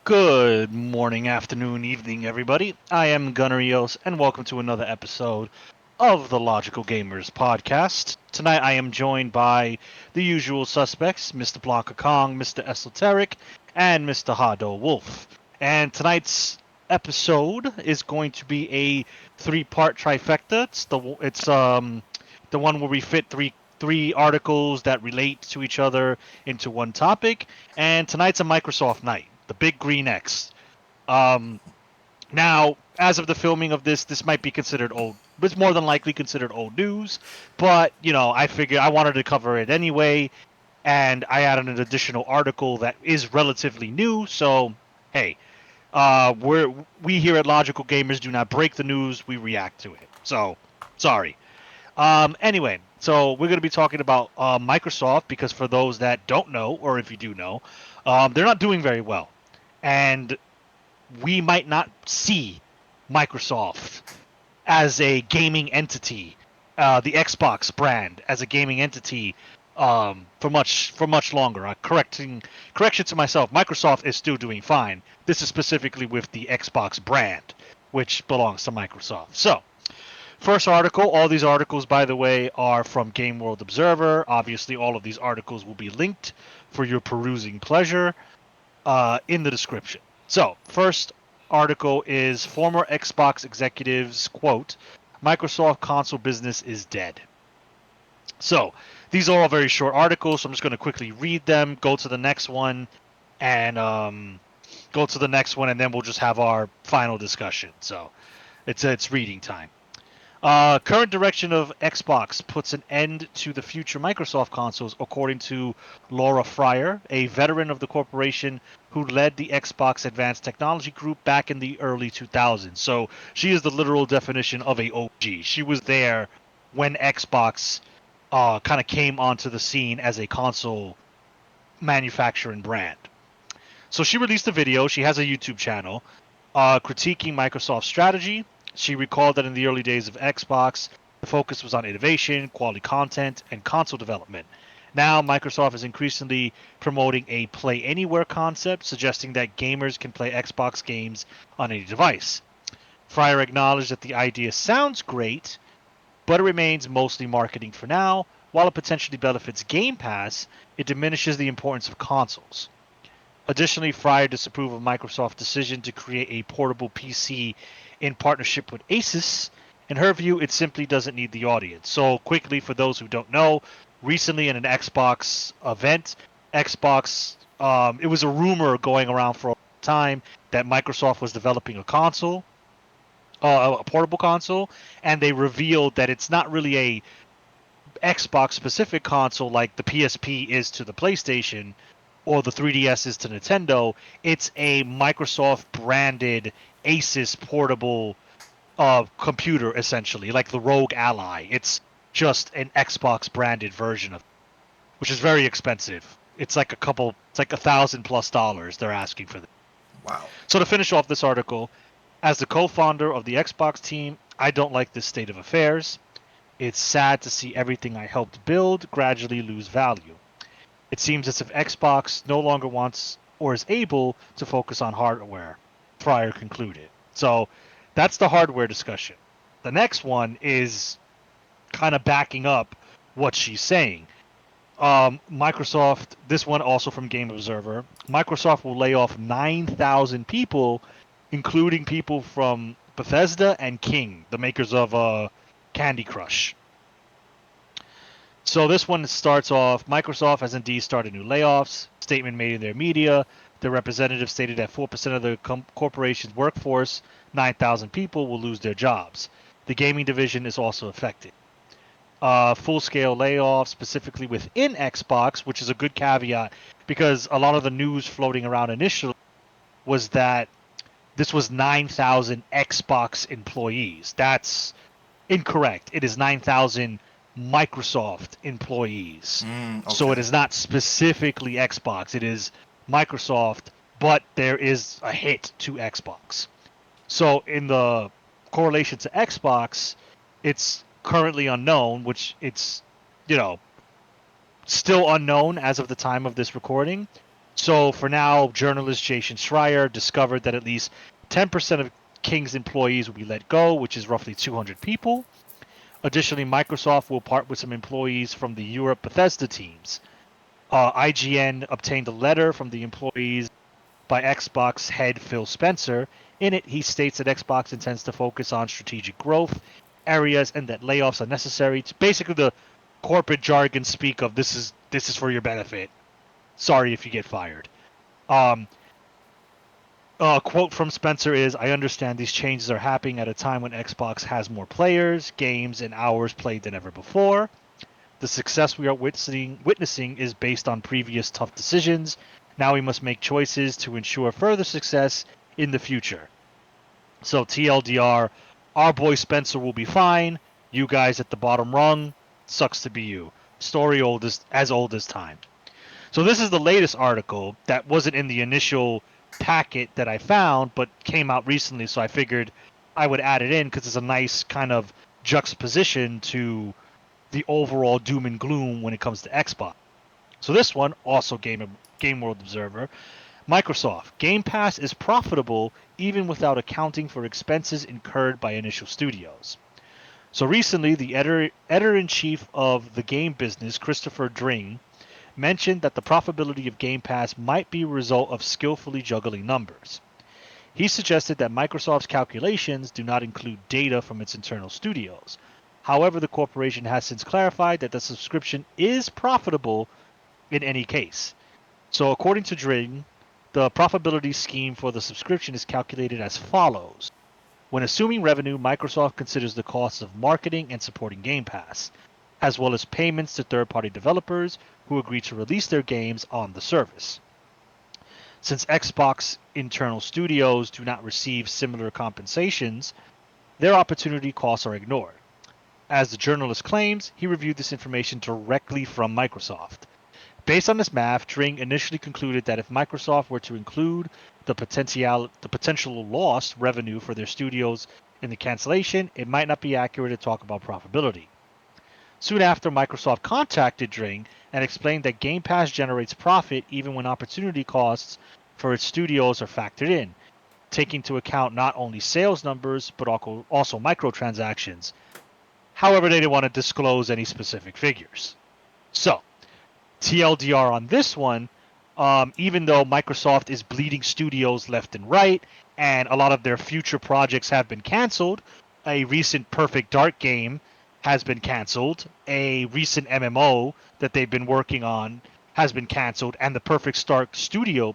Good morning, afternoon, evening, everybody. I am Gunarios, and welcome to another episode of the Logical Gamers podcast. Tonight I am joined by the usual suspects, Mr. Blanca Kong, Mr. Esoteric, and Mr. Hado Wolf. And tonight's episode is going to be a three-part trifecta. It's the one where we fit three articles that relate to each other into one topic. And tonight's a Microsoft night, the Big Green X. Um, Now, as of the filming of this might be considered old. It's more than likely considered old news, but I figured I wanted to cover it anyway, and I added an additional article that is relatively new. So, hey, we here at Logical Gamers do not break the news; we react to it. So, sorry. Anyway, so we're going to be talking about Microsoft because for those that don't know, or if you do know, they're not doing very well, and we might not see Microsoft as a gaming entity, the Xbox brand as a gaming entity, for much longer. Correction to myself, Microsoft is still doing fine. This is specifically with the Xbox brand, which belongs to Microsoft. So, first article. All these articles, by the way, are from Game World Observer. Obviously, all of these articles will be linked for your perusing pleasure in the description. So, first article is former Xbox executives quote, Microsoft console business is dead. So, these are all very short articles, so I'm just going to quickly read them, go to the next one, and then we'll just have our final discussion. So, it's reading time. Current direction of Xbox puts an end to the future Microsoft consoles, according to Laura Fryer, a veteran of the corporation who led the Xbox Advanced Technology Group back in the early 2000s. So she is the literal definition of a OG. She was there when Xbox kind of came onto the scene as a console manufacturer and brand. So she released a video. She has a YouTube channel critiquing Microsoft's strategy. She recalled that in the early days of Xbox, the focus was on innovation, quality content, and console development. Now, Microsoft is increasingly promoting a play anywhere concept, suggesting that gamers can play Xbox games on any device. Fryer acknowledged that the idea sounds great, but it remains mostly marketing for now. While it potentially benefits Game Pass, it diminishes the importance of consoles. Additionally, Fryer disapproved of Microsoft's decision to create a portable PC in partnership with Asus. In her view, it simply doesn't need the audience. So, quickly, for those who don't know, recently in an Xbox event, it was a rumor going around for a time that Microsoft was developing a portable console, and they revealed that it's not really a Xbox specific console like the PSP is to the PlayStation or the 3DS is to Nintendo. It's a Microsoft branded Asus portable computer, essentially, like the Rogue Ally. It's just an Xbox branded version of it, which is very expensive. It's like $1,000+ they're asking for this. Wow. So to finish off this article, as the co-founder of the Xbox team, I don't like this state of affairs. It's sad to see everything I helped build gradually lose value. It seems as if Xbox no longer wants or is able to focus on hardware, Fryer concluded. So that's the hardware discussion. The next one is kind of backing up what she's saying. Microsoft, this one also from Game Observer, Microsoft will lay off 9,000 people, including people from Bethesda and King, the makers of Candy Crush. So this one starts off, Microsoft has indeed started new layoffs. Statement made in their media. The representative stated that 4% of the corporation's workforce, 9,000 people, will lose their jobs. The gaming division is also affected. Full-scale layoffs, specifically within Xbox, which is a good caveat because a lot of the news floating around initially was that this was 9,000 Xbox employees. That's incorrect. It is 9,000 Microsoft employees. So it Okay. is not specifically Xbox. It is Microsoft, but there is a hit to Xbox. So in the correlation to Xbox, it's currently unknown, which it's, you know, still unknown as of the time of this recording, So for now, journalist Jason Schreier discovered that at least 10% of King's employees will be let go, which is roughly 200 people. Additionally, Microsoft will part with some employees from the Europe Bethesda teams. IGN obtained a letter from the employees by Xbox head Phil Spencer. In it, he states that Xbox intends to focus on strategic growth areas and that layoffs are necessary. To basically, the corporate jargon speak of this is for your benefit. Sorry if you get fired. Um, a quote from Spencer is, "I understand these changes are happening at a time when Xbox has more players, games, and hours played than ever before. The success we are witnessing is based on previous tough decisions. Now we must make choices to ensure further success in the future." So TLDR, our boy Spencer will be fine. You guys at the bottom rung, sucks to be you. Story old as time. So this is the latest article that wasn't in the initial packet that I found, but came out recently. So I figured I would add it in because it's a nice kind of juxtaposition to the overall doom and gloom when it comes to Xbox. So this one, also Game World Observer, Microsoft Game Pass is profitable even without accounting for expenses incurred by initial studios. So recently, the editor-in-chief of the game business, Christopher Dring, mentioned that the profitability of Game Pass might be a result of skillfully juggling numbers. He suggested that Microsoft's calculations do not include data from its internal studios. However, the corporation has since clarified that the subscription is profitable in any case. So, according to Dring, the profitability scheme for the subscription is calculated as follows. When assuming revenue, Microsoft considers the costs of marketing and supporting Game Pass, as well as payments to third party developers who agree to release their games on the service. Since Xbox internal studios do not receive similar compensations, their opportunity costs are ignored. As the journalist claims, he reviewed this information directly from Microsoft. Based on this math, Dring initially concluded that if Microsoft were to include the potential lost revenue for their studios in the cancellation, it might not be accurate to talk about profitability. Soon after, Microsoft contacted Dring and explained that Game Pass generates profit even when opportunity costs for its studios are factored in, taking into account not only sales numbers but also microtransactions. However, they didn't want to disclose any specific figures. So, TLDR on this one, even though Microsoft is bleeding studios left and right, and a lot of their future projects have been canceled, a recent Perfect Dark game has been canceled, a recent MMO that they've been working on has been canceled, and the Perfect Dark, Studios,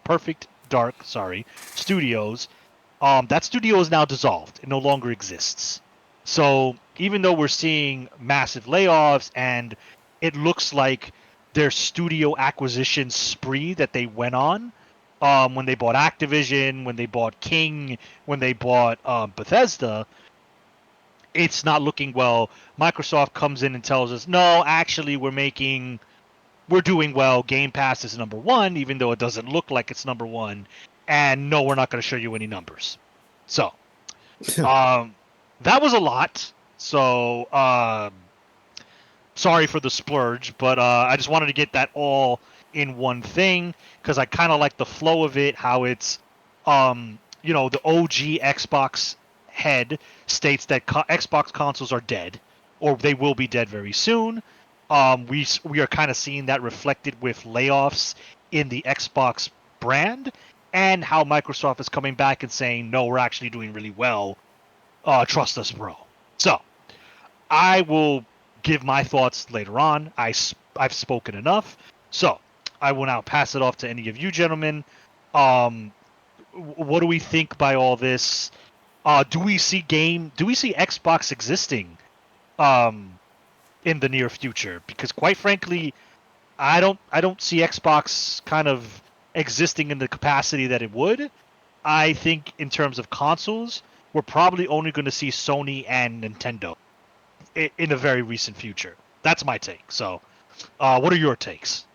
that studio is now dissolved. It no longer exists. So even though we're seeing massive layoffs and it looks like their studio acquisition spree that they went on, when they bought Activision, when they bought King, when they bought Bethesda, it's not looking well. Microsoft comes in and tells us, no, actually, we're doing well. Game Pass is number one, even though it doesn't look like it's number one. And no, we're not going to show you any numbers. So, um, that was a lot. So, sorry for the splurge, but I just wanted to get that all in one thing because I kind of like the flow of it. How it's, the OG Xbox head states that Xbox consoles are dead, or they will be dead very soon. We are kind of seeing that reflected with layoffs in the Xbox brand, and how Microsoft is coming back and saying, "No, we're actually doing really well. Trust us, bro." So I will give my thoughts later on. I've spoken enough, so I will now pass it off to any of you gentlemen. Um, what do we think by all this? Do we see Xbox existing um, in the near future? Because quite frankly, I don't see Xbox kind of existing in the capacity that it would. I think in terms of consoles, we're probably only going to see Sony and Nintendo in a very recent future. That's my take. So, what are your takes?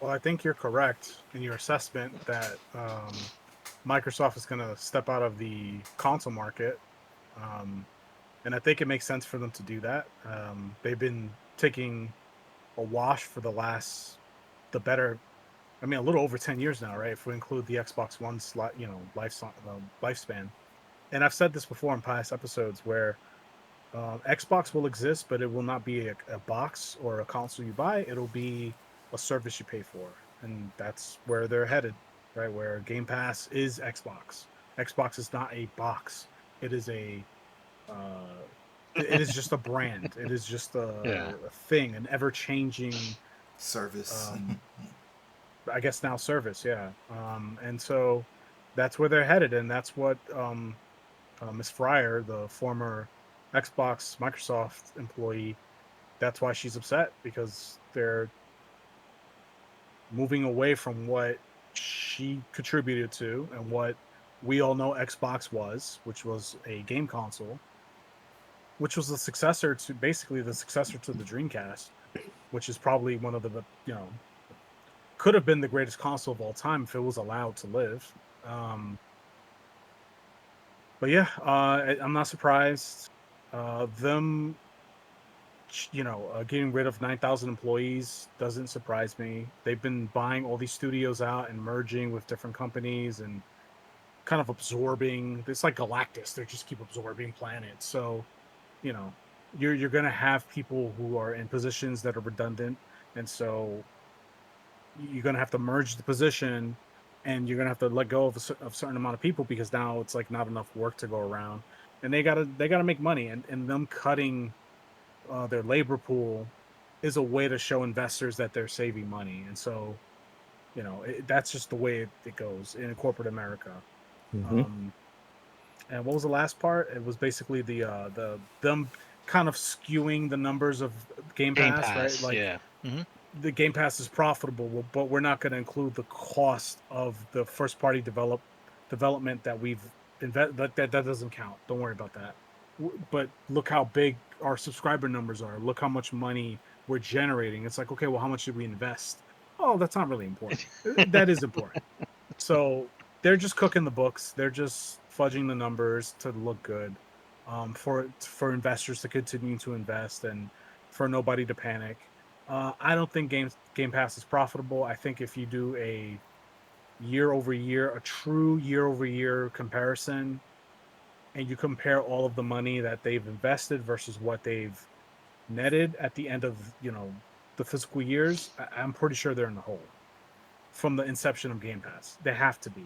Well, I think you're correct in your assessment that Microsoft is going to step out of the console market. Um, and I think it makes sense for them to do that. They've been taking a wash for the better. I mean, a little over 10 years now, right? If we include the Xbox One's lifespan. And I've said this before in past episodes where Xbox will exist, but it will not be a box or a console you buy. It'll be a service you pay for, and that's where they're headed, right? Where Game Pass is Xbox. Xbox is not a box. It is uh, it is just a brand. It is just Yeah. a thing, an ever changing, Service. um, I guess now service. Yeah, and so that's where they're headed, and that's what Miss Fryer, the former Xbox Microsoft employee, that's why she's upset because they're moving away from what she contributed to and what we all know Xbox was, which was a game console, which was the successor to basically the successor to the Dreamcast, which is probably one of the could have been the greatest console of all time if it was allowed to live. Um, but yeah, I'm not surprised. Them getting rid of 9,000 employees doesn't surprise me. They've been buying all these studios out and merging with different companies and kind of absorbing. It's like Galactus; they just keep absorbing planets. So, you know, you're gonna have people who are in positions that are redundant, and so you're gonna have to merge the position, and you're gonna have to let go of a certain amount of people because now it's like not enough work to go around, and they gotta make money, and them cutting their labor pool is a way to show investors that they're saving money. And so, that's just the way it goes in corporate America. Mm-hmm. Um, and what was the last part? It was basically the them kind of skewing the numbers of Game Game Pass, right? Pass. Like Yeah. Hmm. the Game Pass is profitable, but we're not going to include the cost of the first party development that we've that doesn't count. Don't worry about that. But look how big our subscriber numbers are. Look how much money we're generating. It's like, okay, well, how much did we invest? Oh, that's not really important. That is important. So they're just cooking the books. They're just fudging the numbers to look good, for investors to continue to invest and for nobody to panic. I don't think Game Pass is profitable. I think if you do a year over year, a true year over year comparison, and you compare all of the money that they've invested versus what they've netted at the end of the fiscal years, I'm pretty sure they're in the hole from the inception of Game Pass. They have to be.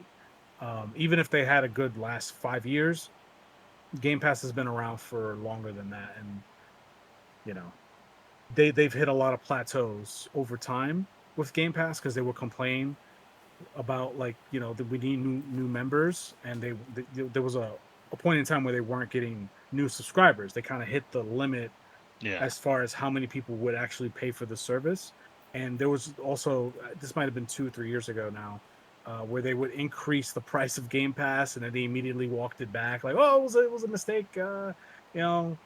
Even if they had a good last 5 years, Game Pass has been around for longer than that, and you know they've hit a lot of plateaus over time with Game Pass because they will complain about like that we need new members, and there was a point in time where they weren't getting new subscribers. They kind of hit the limit Yeah. as far as how many people would actually pay for the service. And there was also this might have been 2 or 3 years ago now, where they would increase the price of Game Pass, and then they immediately walked it back, like, "Oh, it was a mistake. You know,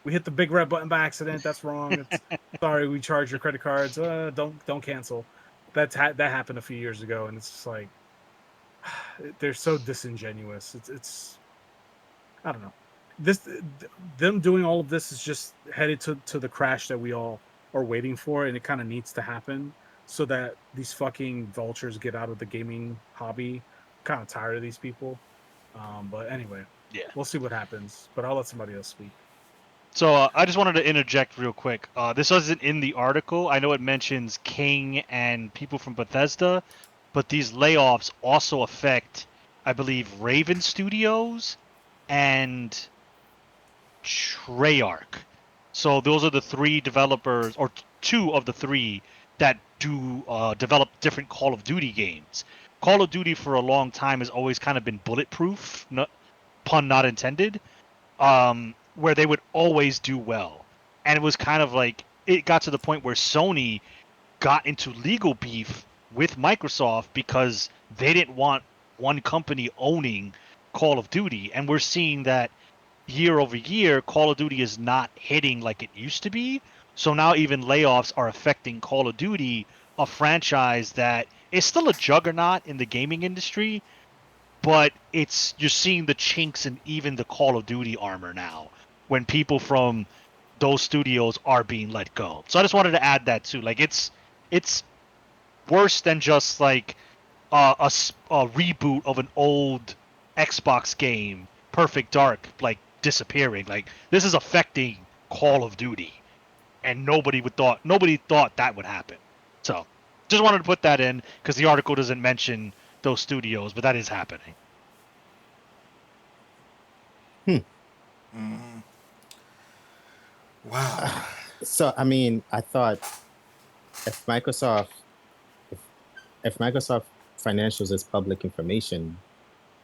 we hit the big red button by accident. That's wrong. It's sorry. We charge your credit cards. Don't cancel." That happened a few years ago, and it's just like they're so disingenuous. It's I don't know. This them doing all of this is just headed to the crash that we all are waiting for, and it kind of needs to happen so that these fucking vultures get out of the gaming hobby. Kind of tired of these people. But anyway, Yeah. we'll see what happens. But I'll let somebody else speak. So I just wanted to interject real quick. This wasn't in the article. I know it mentions King and people from Bethesda, but these layoffs also affect, I believe, Raven Studios and Treyarch. So those are the three developers, or two of the three that do develop different Call of Duty games. Call of Duty for a long time has always kind of been bulletproof, pun not intended, where they would always do well. And it was kind of like it got to the point where Sony got into legal beef with Microsoft because they didn't want one company owning Call of Duty. And we're seeing that year over year, Call of Duty is not hitting like it used to be. So now even layoffs are affecting Call of Duty, a franchise that is still a juggernaut in the gaming industry, but you're seeing the chinks in even the Call of Duty armor now. When people from those studios are being let go. So I just wanted to add that too. Like it's worse than just like a reboot of an old Xbox game, Perfect Dark, like disappearing. Like this is affecting Call of Duty, and nobody thought that would happen. So just wanted to put that in because the article doesn't mention those studios, but that is happening. Wow. So I mean, I thought if Microsoft if, if Microsoft financials is public information,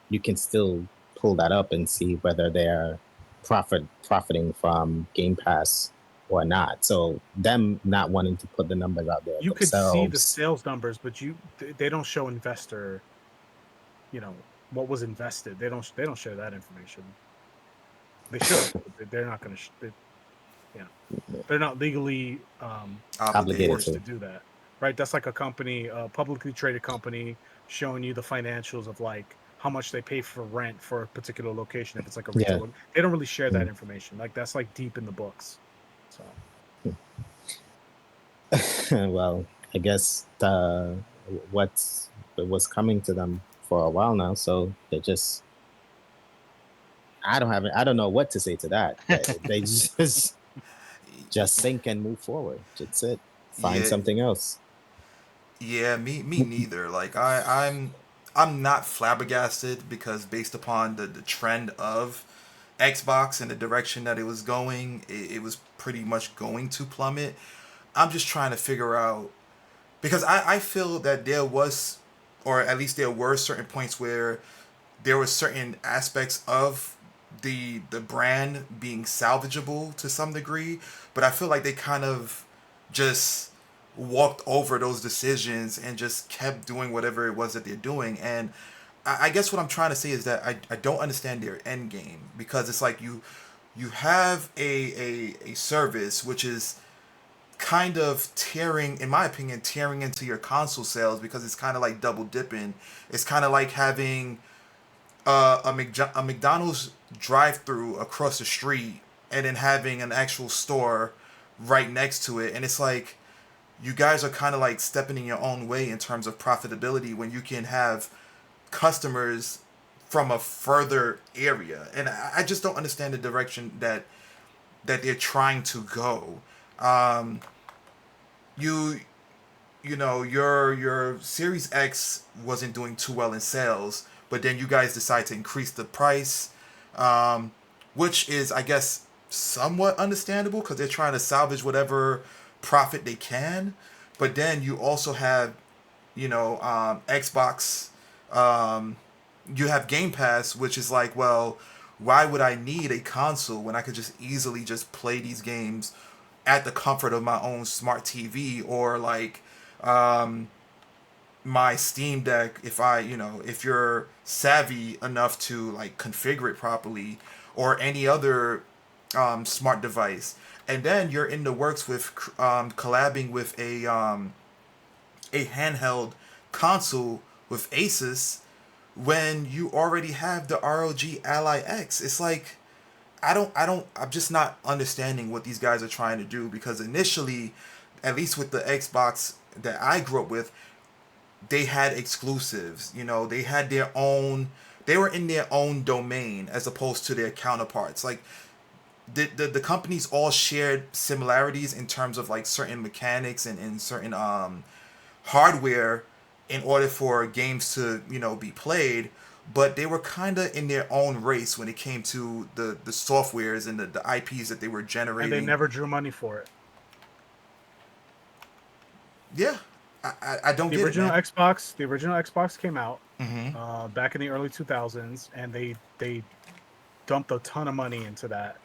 you can still pull that up and see whether they're profiting from Game Pass or not. So them not wanting to put the numbers out there You could see the themselves. sales numbers, but they don't show investor, what was invested. They don't share that information. They should, but they're not going to. They're not legally Obligated forced Obligated. to to. do that, right? That's like a company, a publicly traded company, showing you the financials of like how much they pay for rent for a particular location. If it's like a Yeah. retail, they don't really share that Mm. information. Like that's like deep in the books. So Well, I guess what's coming to them for a while now, so they just I don't know what to say to that. They just think and move forward. That's it. Find Yeah, something else. yeah, me neither. Like I'm not flabbergasted because based upon the trend of Xbox and the direction that it was going, it was pretty much going to plummet. I'm just trying to figure out because I feel that there was, or at least there were certain points where there were certain aspects of the brand being salvageable to some degree, but I feel like they kind of just walked over those decisions and just kept doing whatever it was that they're doing. And I guess what I'm trying to say is that I don't understand their end game because it's like you have a service which is kind of tearing, in my opinion, tearing into your console sales because it's kind of like double dipping. It's kind of like having a McDonald's drive-through across the street and then having an actual store right next to it, and it's like you guys are kind of like stepping in your own way in terms of profitability when you can have customers from a further area, and I just don't understand the direction that they're trying to go. Um, you you know your Series X wasn't doing too well in sales, but then you guys decide to increase the price, um, which is I guess somewhat understandable because they're trying to salvage whatever profit they can. But then you also have Xbox. Um, you have Game Pass, which is like, well, why would I need a console when I could just easily just play these games at the comfort of my own smart TV or like um, my Steam Deck if you're savvy enough to like configure it properly or any other smart device. And then you're in the works with collabing with a handheld console with Asus when you already have the ROG Ally X. It's like I'm just not understanding what these guys are trying to do because initially, at least with the Xbox that I grew up with, they had exclusives. They had their own. They were in their own domain as opposed to their counterparts. Like the companies all shared similarities in terms of like certain mechanics and certain hardware in order for games to be played, but they were kind of in their own race when it came to the softwares and the IPs that they were and they generating. never drew money for it. Yeah, I don't The get it, original man. Xbox, the original Xbox came out Mm-hmm. back in the early 2000s, and they dumped a ton of money into that.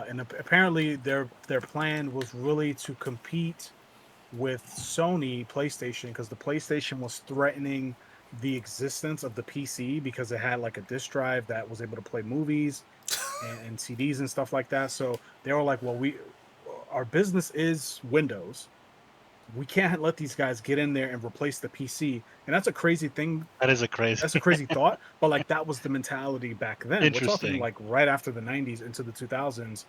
And apparently their plan was really to compete with Sony PlayStation because the PlayStation was threatening the existence of the PC because it had like a disk drive that was able to play movies and CDs and stuff like that. So they were like, well, our business is Windows. We can't let these guys get in there and replace the PC. And that's a crazy thing. That is a crazy, That's a crazy thought, but like that was the mentality back then. We're talking interesting. like right after the 90s into the 2000s.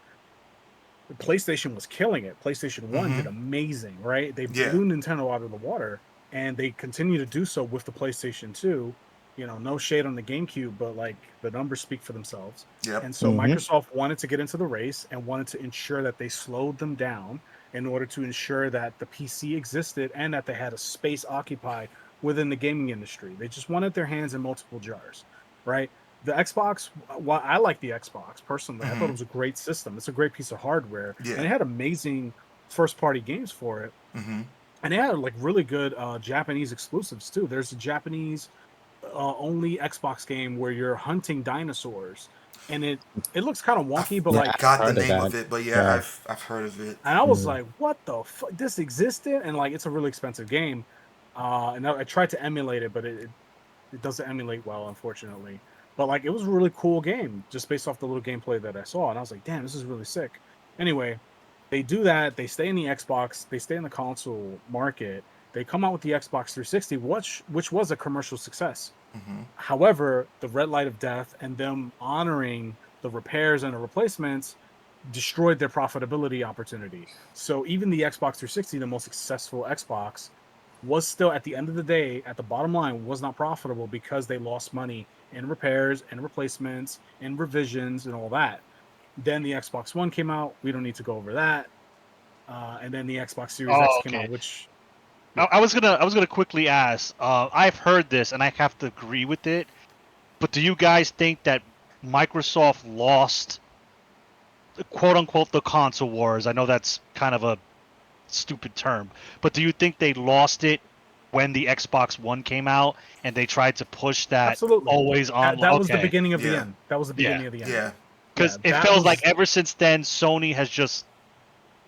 PlayStation was killing it. PlayStation One Mm-hmm. did amazing, right? They Yeah. blew Nintendo out of the water, and they continue to do so with the PlayStation Two. No shade on the GameCube, but like the numbers speak for themselves. Yep. And so Mm-hmm. Microsoft wanted to get into the race and wanted to ensure that they slowed them down in order to ensure that the PC existed and that they had a space occupied within the gaming industry. They just wanted their hands in multiple jars, right? The Xbox, well, I like the Xbox personally. I thought Mm-hmm. it was a great system. It's a great piece of hardware, and Yeah. it had amazing first party games for it. Mm-hmm. And it had like really good Japanese exclusives too. There's a Japanese only Xbox game where you're hunting dinosaurs, and it looks kind of I wonky, but Yeah, like, forgot the heard of name that. of it, but yeah, Yeah. I've heard of it. and I was Mm. like, what the fuck? This existed, and like, it's a really expensive game. And I tried to emulate it, but it doesn't emulate well, unfortunately. But like, it was a really cool game just based off the little gameplay that I saw, and I was like, damn, this is really sick. Anyway, they do that. They stay in the Xbox. They stay in the console market. They come out with the Xbox 360, which was a commercial success. Mm-hmm. However, the red light of death and them honoring the repairs and the replacements destroyed their profitability opportunity. So even the Xbox 360, the most successful Xbox, was still at the end of the day, at the bottom line, was not profitable because they lost money in repairs and replacements and revisions and all that. Then the Xbox One came out. We don't need to go over that. And then the Xbox Series X Oh, came okay. out, which, I, yeah, I was gonna quickly ask. I've heard this, and I have to agree with it. But do you guys think that Microsoft lost, quote unquote, the console wars? I know that's kind of a stupid term, but do you think they lost it when the Xbox One came out and they tried to push that absolutely. always on? That was the Okay, beginning of the Yeah. end. That was the yeah, beginning of the end. Yeah. Yeah, because it that feels like was, ever since then Sony has just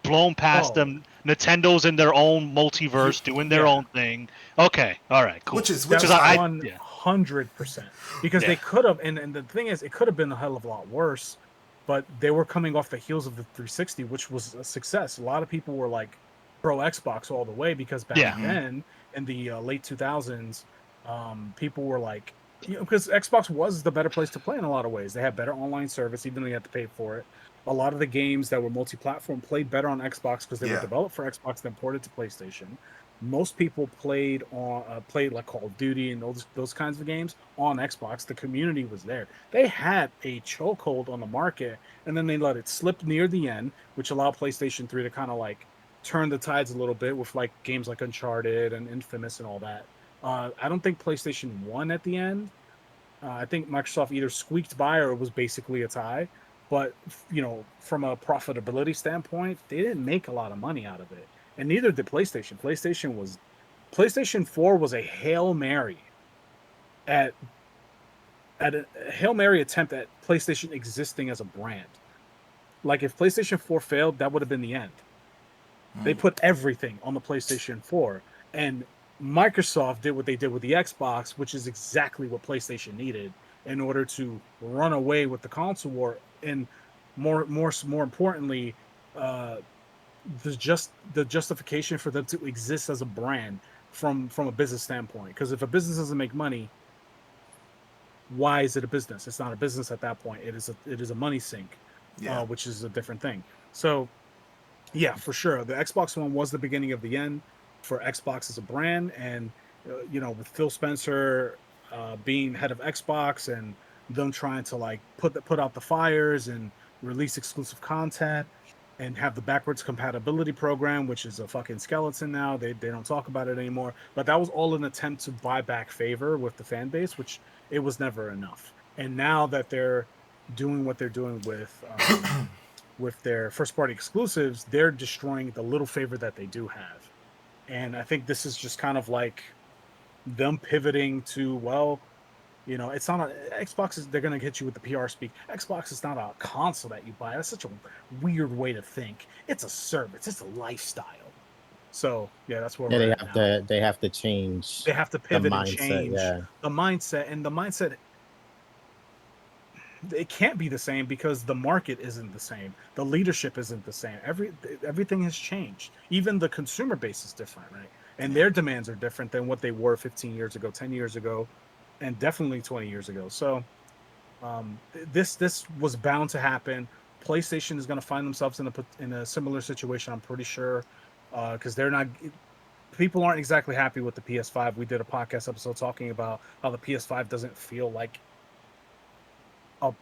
blown past oh, them. Nintendo's in their own multiverse, doing their yeah. own thing. Okay, all right, cool. Which That is Because I 100%, because yeah, they could have, and the thing is, it could have been a hell of a lot worse, but they were coming off the heels of the 360, which was a success. A lot of people were like pro Xbox all the way because back yeah, Mm-hmm. then in the late 2000s, people were like, because Xbox was the better place to play in a lot of ways. They had better online service, even though you had to pay for it. A lot of the games that were multi-platform played better on Xbox because they were Yeah. developed for Xbox, then ported to PlayStation. Most people played like Call of Duty and those kinds of games on Xbox. The community was there. They had a chokehold on the market, and then they let it slip near the end, which allowed PlayStation 3 to kind of like turn the tides a little bit with like games like Uncharted and Infamous and all that. I don't think PlayStation won at the end. I think Microsoft either squeaked by or it was basically a tie. But from a profitability standpoint, they didn't make a lot of money out of it, and neither did PlayStation. PlayStation 4 was a hail mary at a hail mary attempt at PlayStation existing as a brand. Like if PlayStation 4 failed, that would have been the end. They put everything on the PlayStation 4, and Microsoft did what they did with the Xbox, which is exactly what PlayStation needed in order to run away with the console war. And more importantly, uh, the justification for them to exist as a brand from a business standpoint. Because if a business doesn't make money, why is it a business? It's not a business at that point. It is a money sink, Yeah. which is a different thing. So yeah, for sure. The Xbox One was the beginning of the end for Xbox as a brand, and with Phil Spencer being head of Xbox and them trying to like put out the fires and release exclusive content and have the backwards compatibility program, which is a fucking skeleton now. They don't talk about it anymore. But that was all an attempt to buy back favor with the fan base, which it was never enough. And now that they're doing what they're doing with their first party exclusives, they're destroying the little favor that they do have. And I think this is just kind of like them pivoting to, well, it's not a Xbox is they're gonna hit you with the PR speak. Xbox is not a console that you buy. That's such a weird way to think. It's a service, it's a lifestyle. So yeah, that's where Yeah, we're they at have now. to they have to change They have to the pivot and mindset. change Yeah. the mindset it can't be the same because the market isn't the same, the leadership isn't the same, everything has changed, even the consumer base is different, right? And Yeah. their demands are different than what they were 15 years ago, 10 years ago, and definitely 20 years ago. So this was bound to happen. PlayStation is going to find themselves in a similar situation. I'm pretty sure, because they're not. People aren't exactly happy with the PS5. We did a podcast episode talking about how the PS5 doesn't feel like a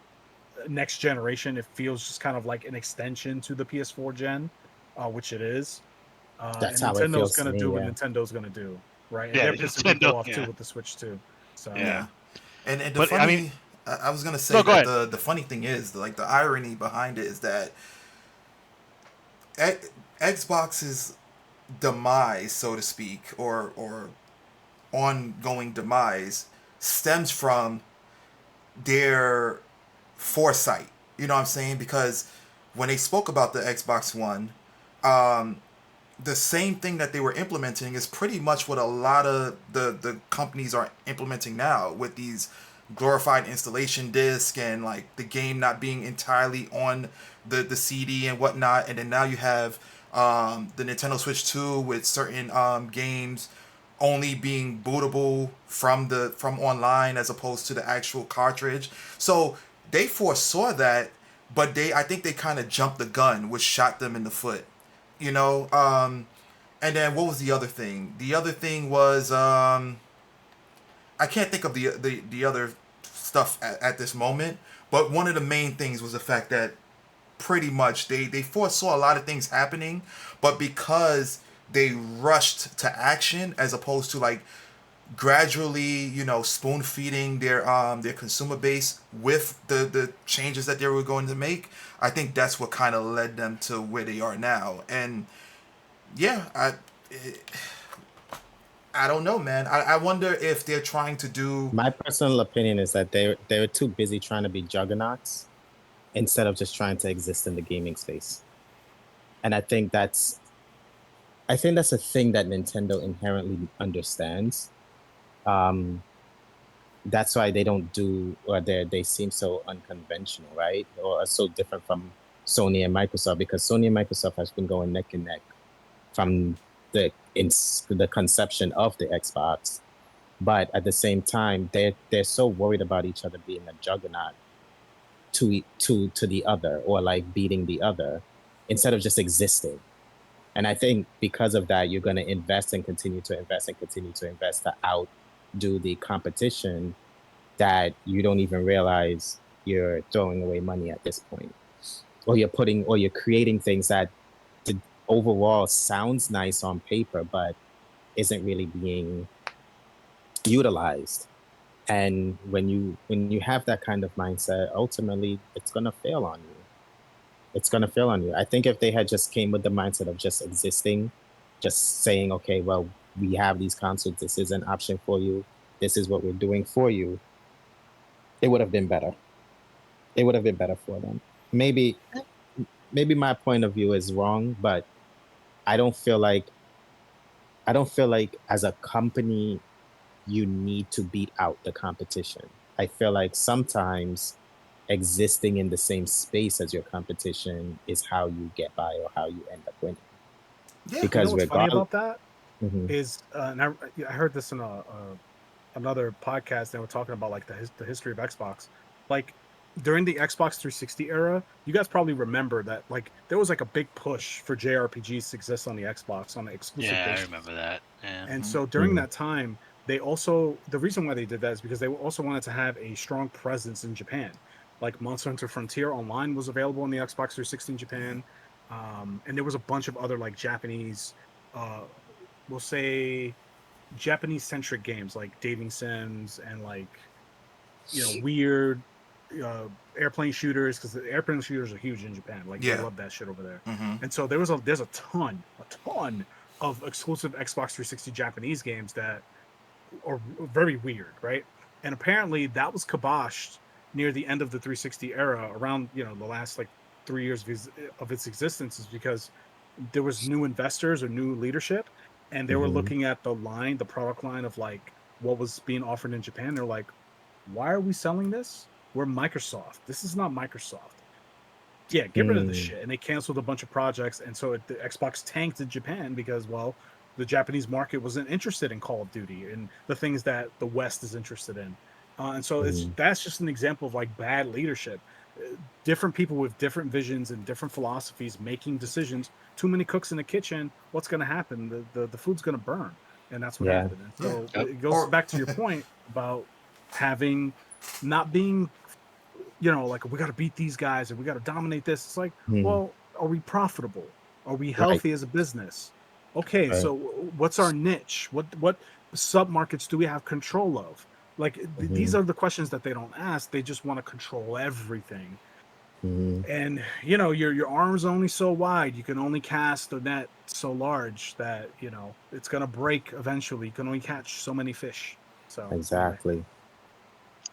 next generation. It feels just kind of like an extension to the PS4 gen, which it is. That's And how it Nintendo's feels to gonna me. do what Yeah. Nintendo's gonna do, right? And Yeah, they're pissing people Nintendo. off too Yeah, with the Switch too. So yeah. Yeah. And the But I mean, funny, I was gonna say no, go that ahead. the funny thing is, like, the irony behind it is that X- Xbox's demise, so to speak, or ongoing demise, stems from their foresight. You know what I'm saying? Because when they spoke about the Xbox One, um, the same thing that they were implementing is pretty much what a lot of the companies are implementing now, with these glorified installation disc and like the game not being entirely on the CD and whatnot. And then now you have the Nintendo Switch 2 with certain games only being bootable from online as opposed to the actual cartridge. So they foresaw that, but I think they kind of jumped the gun, which shot them in the foot. You know, and then what was the other thing? The other thing was I can't think of the other stuff at this moment, but one of the main things was the fact that pretty much they foresaw a lot of things happening, but because they rushed to action as opposed to like gradually, spoon feeding their consumer base with the changes that they were going to make, I think that's what kind of led them to where they are now. And yeah, I don't know, man. I wonder if they're trying to do. My personal opinion is that they're too busy trying to be juggernauts instead of just trying to exist in the gaming space. And I think that's a thing that Nintendo inherently understands. Um, that's why they don't do, or they seem so unconventional, right? Or are so different from Sony and Microsoft, because Sony and Microsoft has been going neck and neck from the conception of the Xbox. But at the same time, they're so worried about each other being a juggernaut to the other, or like beating the other, instead of just existing. And I think because of that, you're going to invest and continue to invest and continue to invest to outdo the competition, that you don't even realize you're throwing away money at this point. Or you're creating things that overall sounds nice on paper, but isn't really being utilized. And when you have that kind of mindset, ultimately it's gonna fail on you. It's gonna fail on you. I think if they had just came with the mindset of just existing, just saying, okay, well, we have these consoles, this is an option for you, this is what we're doing for you, it would have been better. It would have been better for them. Maybe maybe my point of view is wrong, but I don't feel like I don't feel like as a company you need to beat out the competition. I feel like sometimes existing in the same space as your competition is how you get by or how you end up winning. Yeah. you know Because what's funny regardless, about that mhm. is, and I heard this in another podcast. They were talking about like the history of Xbox. Like during the Xbox 360 era, you guys probably remember that like there was like a big push for JRPGs to exist on the Xbox on an exclusive Yeah, I basis. remember that. Yeah. And Mm-hmm. so during Mm, that time, they also, the reason why they did that is because they also wanted to have a strong presence in Japan. Like Monster Hunter Frontier Online was available on the Xbox 360 in Japan, and there was a bunch of other like Japanese, uh, we'll say Japanese centric games like dating sims and like weird uh airplane shooters, because the airplane shooters are huge in Japan. Like they Yeah. love that shit over there. Mm-hmm. And so there's a ton of exclusive Xbox 360 Japanese games that are very weird, right? And apparently that was kiboshed near the end of the 360 era, around the last like 3 years of its existence, is because there was new investors or new leadership, and they were mhm, looking at the product line of like what was being offered in Japan. They're like, why are we selling this? We're Microsoft. This is not Microsoft. Yeah, get rid of this mm, shit. And they canceled a bunch of projects. And so the Xbox tanked in Japan because, well, the Japanese market wasn't interested in Call of Duty and the things that the West is interested in. And so mm, that's just an example of like bad leadership. different people with different visions and different philosophies making decisions. Too many cooks in the kitchen. What's going to happen? The food's going to burn, and that's what Yeah. happened. And Yeah. so Yep. it goes Or back to your point about having not being, like we got to beat these guys and we got to dominate this. It's like, Hmm. well, are we profitable? Are we Right. healthy as a business? Okay, Right. so what's our niche? What sub markets do we have control of? Like these Hmm. are the questions that they don't ask. They just want to control everything. Hmm. And your arms are only so wide. You can only cast a net so large that it's gonna break eventually. You can only catch so many fish. So anyway. Exactly.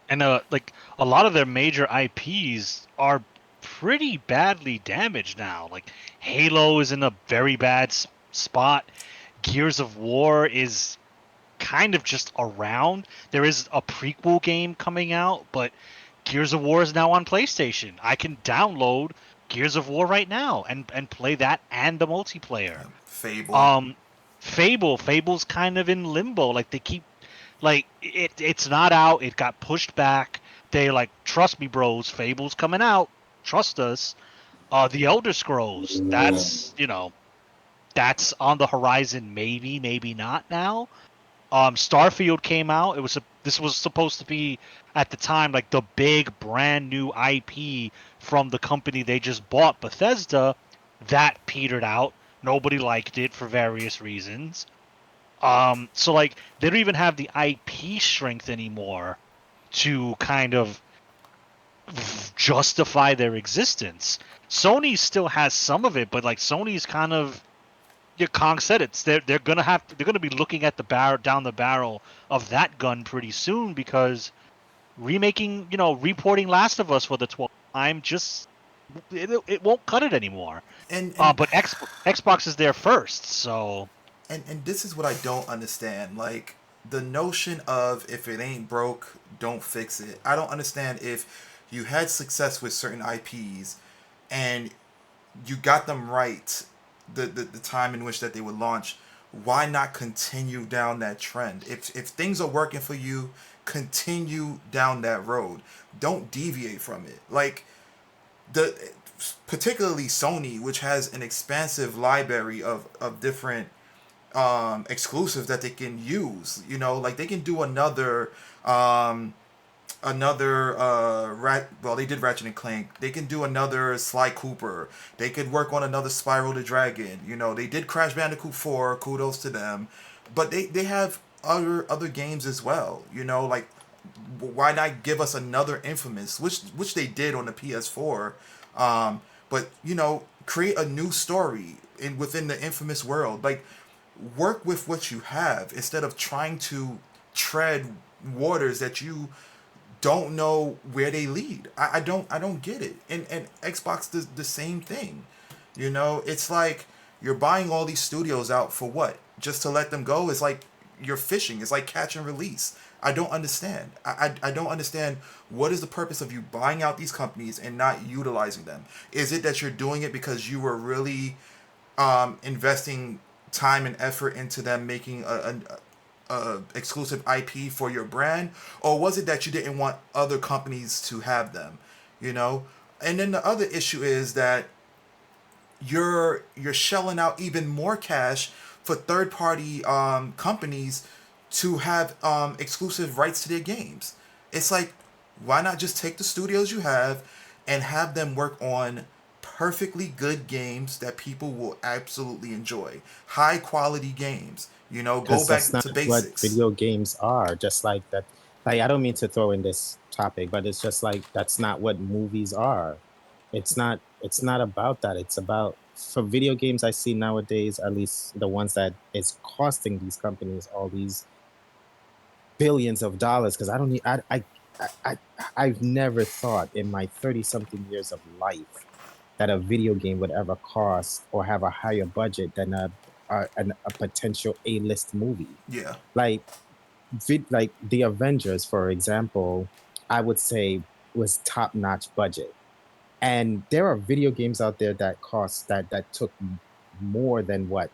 And like a lot of their major IPs are pretty badly damaged now. Like Halo is in a very bad spot. Gears of War is kind of just around. There is a prequel game coming out, but Gears of War is now on PlayStation. I can download Gears of War right now and play that and the multiplayer. Fable. Um, Fable's kind of in limbo. Like they keep like it's not out. It got pushed back. They like trust me, bros. Fable's coming out. Trust us. The Elder Scrolls. That's on the horizon. Maybe, maybe not now. Starfield came out. This was supposed to be at the time like the big brand new IP from the company they just bought, Bethesda. That petered out. Nobody liked it for various reasons. So like they don't even have the IP strength anymore to kind of justify their existence. Sony still has some of it, but like Sony's kind of Kong said they're gonna be looking at the barrel down the barrel of that gun pretty soon because remaking reporting Last of Us for the 12th time just it won't cut it anymore. And But Xbox is there first, so and this is what I don't understand. Like the notion of if it ain't broke, don't fix it. I don't understand if you had success with certain IPs and you got them right the time in which that they would launch, why not continue down that trend? If things are working for you, continue down that road. Don't deviate from it. Like the particularly Sony, which has an expansive library of different exclusives that they can use. Like they can do another well, they did Ratchet and Clank. They can do another Sly Cooper. They could work on another Spyro the Dragon. They did Crash Bandicoot 4. Kudos to them. But they have other games as well. Like why not give us another Infamous, which they did on the PS4. But create a new story within the Infamous world. Like work with what you have instead of trying to tread waters that you don't know where they lead. I don't get it. And Xbox does the same thing. It's like you're buying all these studios out for what? Just to let them go? It's like you're fishing. It's like catch and release. I don't understand. I don't understand what is the purpose of you buying out these companies and not utilizing them. Is it that you're doing it because you were really investing time and effort into them making a exclusive IP for your brand, or was it that you didn't want other companies to have them? And then the other issue is that you're shelling out even more cash for third party companies to have exclusive rights to their games. It's like, why not just take the studios you have and have them work on perfectly good games that people will absolutely enjoy, high quality games. Go Because that's back not to what basics. video games are. Just like that. Like, I don't mean to throw in this topic, but it's just like that's not what movies are. It's not about that. It's about, for video games I see nowadays, at least the ones that is costing these companies all these billions of dollars. Because I don't need I I've never thought in my 30 something years of life that a video game would ever cost or have a higher budget than a potential A-list movie. Yeah. Like like the Avengers, for example, I would say was top-notch budget. And there are video games out there that cost that took more than what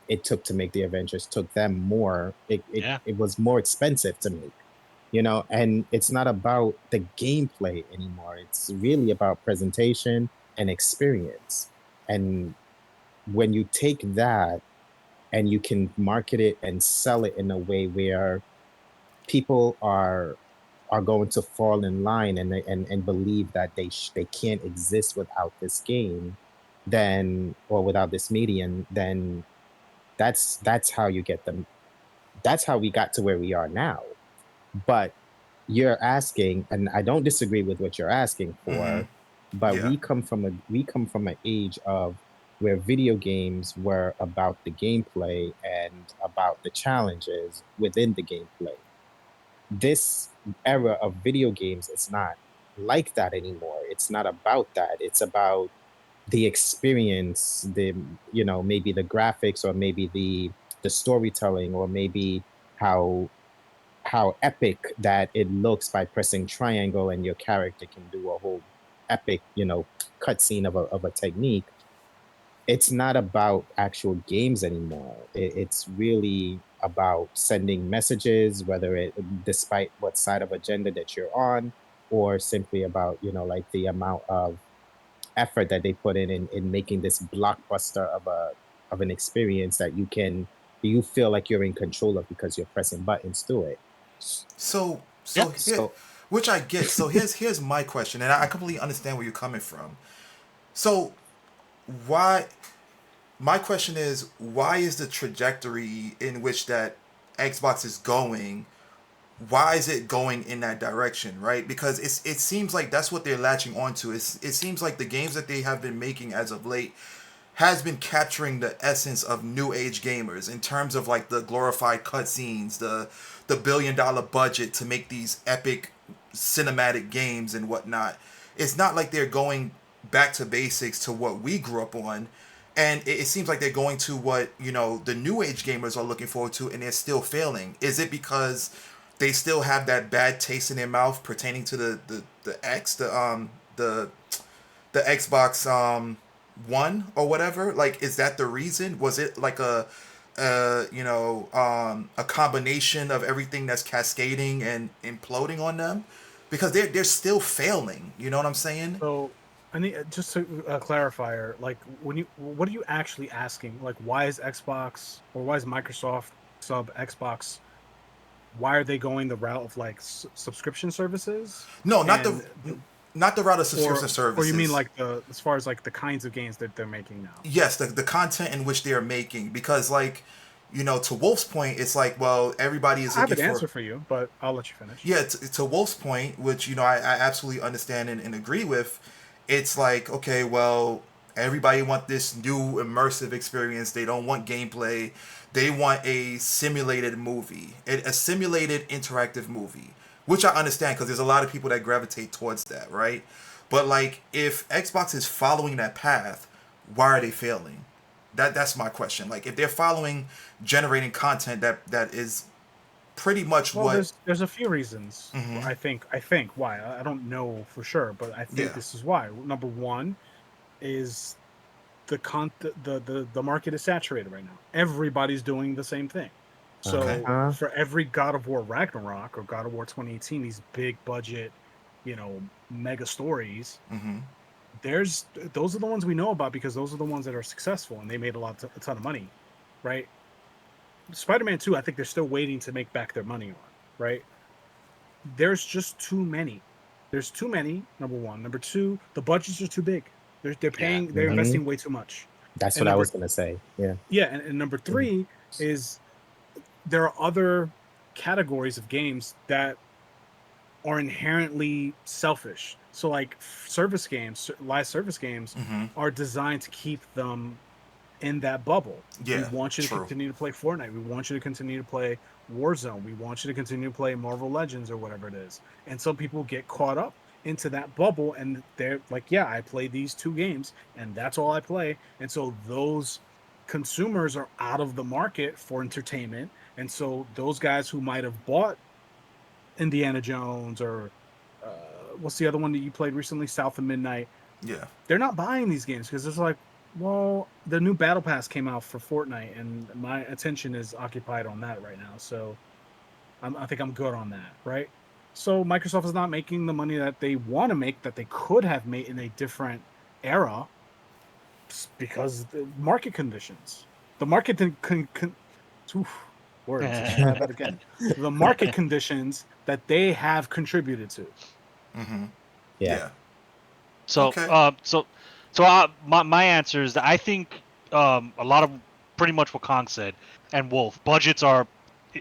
it took to make the Avengers. Took them more. It yeah. it was more expensive to make. And it's not about the gameplay anymore. It's really about presentation and experience. And when you take that and you can market it and sell it in a way where people are going to fall in line and believe that they can't exist without this game, then or without this medium, then that's how you get them. That's how we got to where we are now. But you're asking, and I don't disagree with what you're asking Mm-hmm. for, but Yeah. we come from an age of where video games were about the gameplay and about the challenges within the gameplay. This era of video games is not like that anymore. It's not about that. It's about the experience, maybe the graphics, or maybe the storytelling, or maybe how how epic that it looks by pressing triangle and your character can do a whole epic, cutscene of a technique. It's not about actual games anymore. It's really about sending messages, whether it, despite what side of agenda that you're on, or simply about, like the amount of effort that they put in making this blockbuster of an experience that you feel like you're in control of because you're pressing buttons to it. So Yeah. so here, So which I get. So here's my question, and I completely understand where you're coming from. So why? My question is, why is the trajectory in which that Xbox is going, why is it going in that direction, right? Because it seems like that's what they're latching onto. It seems like the games that they have been making as of late has been capturing the essence of new age gamers in terms of like the glorified cutscenes, the $1 billion budget to make these epic cinematic games and whatnot. It's not like they're going back to basics to what we grew up on. And it seems like they're going to what, the new age gamers are looking forward to, and they're still failing. Is it because they still have that bad taste in their mouth pertaining to the X, the Xbox One or whatever? Like, is that the reason? Was it like a combination of everything that's cascading and imploding on them? Because they're still failing. You know what I'm saying? So I need just to clarifier, like what are you actually asking? Like, why is Xbox or why is Microsoft sub Xbox? Why are they going the route of like subscription services No, and the, not the route of subscription or you mean services. like the as far as like the kinds of games that they're making now? Yes, the content in which they are making, because like, to Wolf's point, it's like, well, everybody is I have looking an for. answer for you, but I'll let you finish. Yeah, to Wolf's point, which I absolutely understand and agree with. It's like, okay, well, everybody want this new immersive experience. They don't want gameplay. They want a simulated movie, a simulated interactive movie, which I understand because there's a lot of people that gravitate towards that, right? But like, if Xbox is following that path, why are they failing? That's my question. Like, if they're following generating content that is pretty much Well, what. there's a few reasons. Hmm. I think why. I don't know for sure, but I think Yeah. this is why. Number one is the market is saturated right now. Everybody's doing the same thing. Okay. So uh-huh. for every God of War Ragnarok or God of War 2018, these big budget, mega stories, Mm-hmm. there's those are the ones we know about because those are the ones that are successful and they made a ton of money, right? Spider-Man 2, I think they're still waiting to make back their money on, right? There's just too many. There's too many, number one. Number two, the budgets are too big. Yeah. They're Hmm. investing way too much. That's And what I number was gonna say. Yeah. Yeah, and number Mhm. three is there are other categories of games that are inherently selfish. So like service games, live service games Mm-hmm. are designed to keep them in that bubble. We Yeah. want you to True. continue to play Fortnite. We want you to continue to play Warzone. We want you to continue to play Marvel Legends or whatever it is. And some people get caught up into that bubble and they're like, yeah, I play these two games and that's all I play. And so those consumers are out of the market for entertainment. And so those guys who might have bought Indiana Jones or what's the other one that you played recently, South of Midnight, Yeah. they're not buying these games because it's like, well, the new battle pass came out for Fortnite, and my attention is occupied on that right now. So I think I'm good on that, right? So Microsoft is not making the money that they want to make, that they could have made in a different era, because the market conditions, the market oof, words. I should try that again. The market conditions that they have contributed to. Mm-hmm. Yeah. Yeah. So, Okay. my answer is that I think a lot of pretty much what Kong said and Wolf budgets are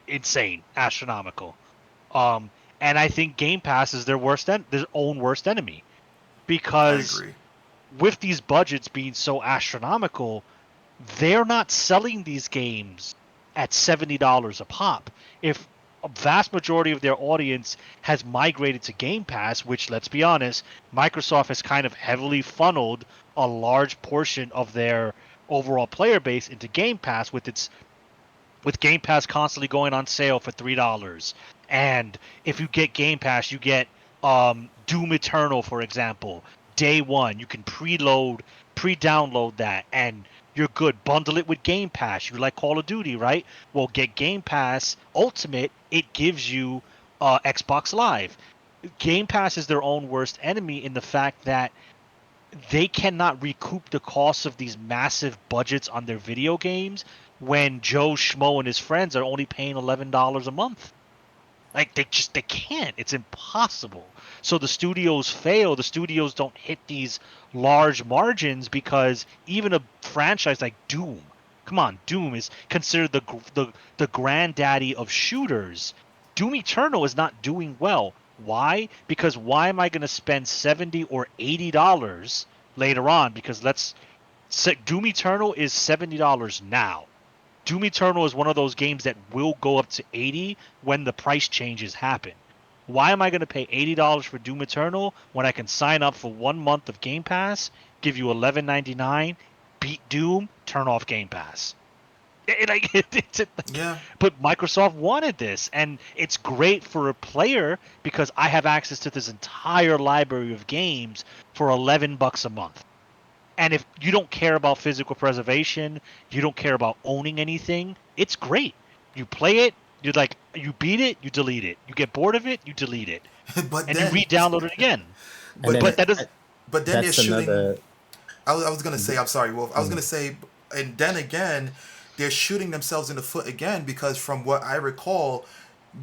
insane, astronomical. Um, and I think Game Pass is their own worst enemy I because agree. with these budgets being so astronomical, they're not selling these games at $70 a pop. If a vast majority of their audience has migrated to Game Pass, which, let's be honest, Microsoft has kind of heavily funneled a large portion of their overall player base into Game Pass with Game Pass constantly going on sale for $3. And if you get Game Pass, you get Doom Eternal, for example. Day one, you can pre-download that, and you're good. Bundle it with Game Pass. You like Call of Duty, right? Well, get Game Pass Ultimate. It gives you Xbox Live. Game Pass is their own worst enemy in the fact that they cannot recoup the costs of these massive budgets on their video games when Joe Schmo and his friends are only paying $11 a month. Like they can't. It's impossible. So the studios fail. The studios don't hit these large margins because even a franchise like Doom, come on, Doom is considered the granddaddy of shooters. Doom Eternal is not doing well. Why? Because why am I going to spend $70 or $80 later on? Because let's say Doom Eternal is $70 now. Doom Eternal is one of those games that will go up to 80 when the price changes happen. Why am I going to pay $80 for Doom Eternal when I can sign up for 1 month of Game Pass, give you $11.99, beat Doom, turn off Game Pass? Yeah. But Microsoft wanted this, and it's great for a player because I have access to this entire library of games for $11 a month. And if you don't care about physical preservation, you don't care about owning anything, it's great. You play it, you beat it, you delete it. You get bored of it, you delete it. but And you then, re-download it again. And but then But then, that does but then they're that's shooting. another. I was gonna say, I'm sorry, Wolf. I was Mm. gonna say, and then again, they're shooting themselves in the foot again because from what I recall,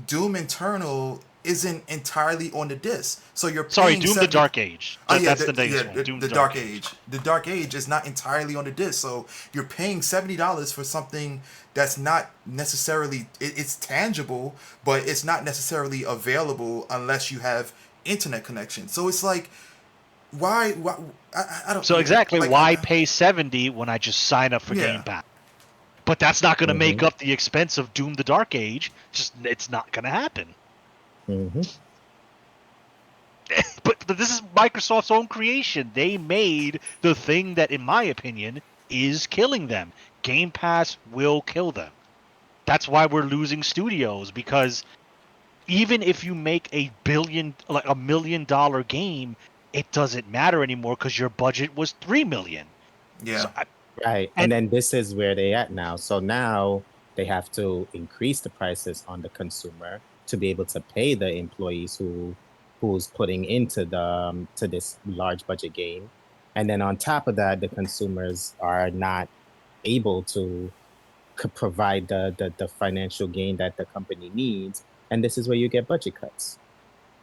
Doom Eternal isn't entirely on the disc. So you're Sorry, paying Doom the 70. Dark Age. Oh yeah, That's the yeah, latest one. Doom the the Dark Dark Age. Age. The Dark Age is not entirely on the disc, so you're paying $70 for something that's not necessarily it's tangible, but it's not necessarily available unless you have internet connection. So it's like, why I don't So exactly like why pay 70 when I just sign up for Game yeah. Pass? But that's not going to Mm-hmm. make up the expense of Doom the Dark Age. Just it's not going to happen. Mm-hmm. But this is Microsoft's own creation. They made the thing that, in my opinion, is killing them. Game Pass will kill them. That's why we're losing studios because even if you make like $1 million game, it doesn't matter anymore because your budget was 3 million. So Yeah. Right. And and then this is where they at now. So now they have to increase the prices on the consumer to be able to pay the employees who's putting into the to this large budget game. And then on top of that, the consumers are not able to provide the financial gain that the company needs. And this is where you get budget cuts yeah,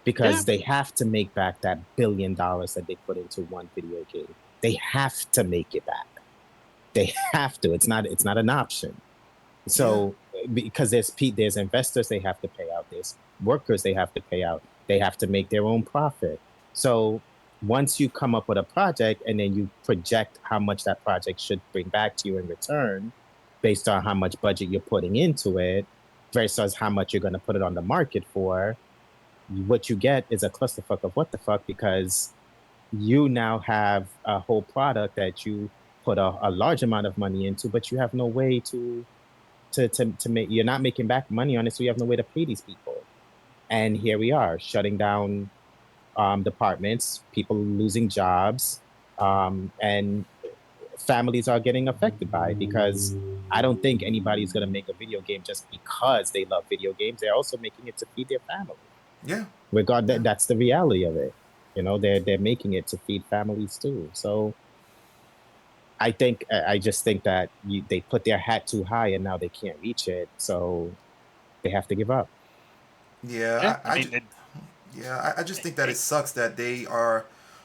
because they have to make back that $1 billion that they put into one video game. They have to make it back. They have to. It's not an option. Yeah. So because there's investors they have to pay out, there's workers they have to pay out, they have to make their own profit. So once you come up with a project and then you project how much that project should bring back to you in return based on how much budget you're putting into it versus how much you're going to put it on the market for, what you get is a clusterfuck of what the fuck because you now have a whole product that you put a large amount of money into, but you have no way to make, you're not making back money on it, so you have no way to pay these people. And here we are shutting down departments, people losing jobs, and families are getting affected by it because I don't think anybody's going to make a video game just because they love video games. They're also making it to feed their family. Yeah. Yeah. That's the reality of it. They're making it to feed families too. So I just think that they put their hat too high and now they can't reach it, so they have to give up. Yeah, Yeah. I mean, I just think that it it, sucks that they are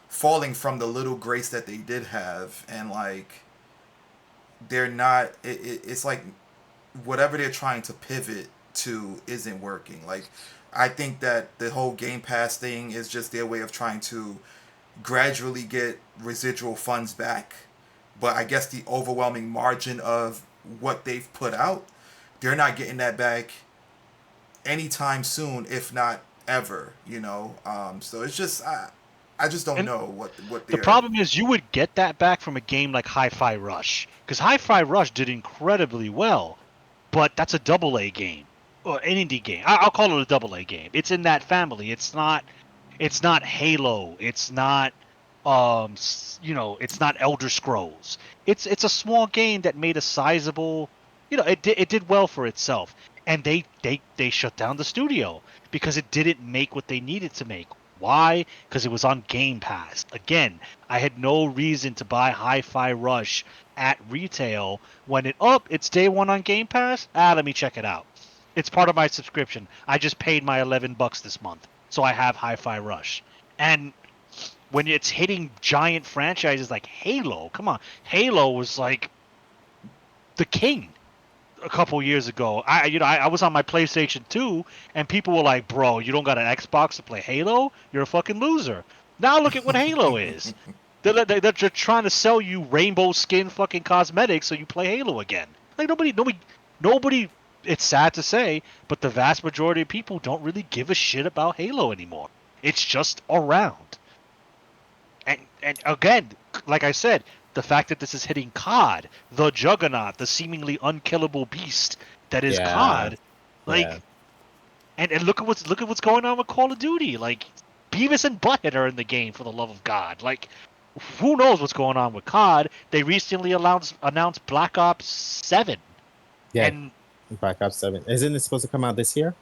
falling from the little grace that they did have, and like they're not. It's like whatever they're trying to pivot to isn't working. Like I think that the whole Game Pass thing is just their way of trying to gradually get residual funds back. But I guess the overwhelming margin of what they've put out, they're not getting that back anytime soon, if not ever. So it's just I just don't and know what the they're. problem is you would get that back from a game like Hi-Fi Rush, because Hi-Fi Rush did incredibly well, but that's a double A game or an indie game. I'll call it a double A game. It's in that family. It's not. It's not Halo. It's not. It's not Elder Scrolls. It's a small game that made a sizable. It did well for itself, and they shut down the studio because it didn't make what they needed to make. Why? Because it was on Game Pass. Again, I had no reason to buy Hi-Fi Rush at retail when it's day one on Game Pass. Let me check it out. It's part of my subscription. I just paid my $11 this month, so I have Hi-Fi Rush. And when it's hitting giant franchises like Halo, come on, Halo was like the king a couple years ago. I was on my PlayStation 2 and people were like, "Bro, you don't got an Xbox to play Halo? You're a fucking loser." Now look at what Halo is. They're just trying to sell you rainbow skin fucking cosmetics so you play Halo again. Like nobody. It's sad to say, but the vast majority of people don't really give a shit about Halo anymore. It's just around. And again, like I said, the fact that this is hitting COD, the juggernaut, the seemingly unkillable beast that is Yeah, COD, yeah, like, and look at what's going on with Call of Duty. Like, Beavis and Butthead are in the game for the love of God. Like, who knows what's going on with COD? They recently announced Black Ops 7, yeah. and Black Ops 7 isn't it supposed to come out this year?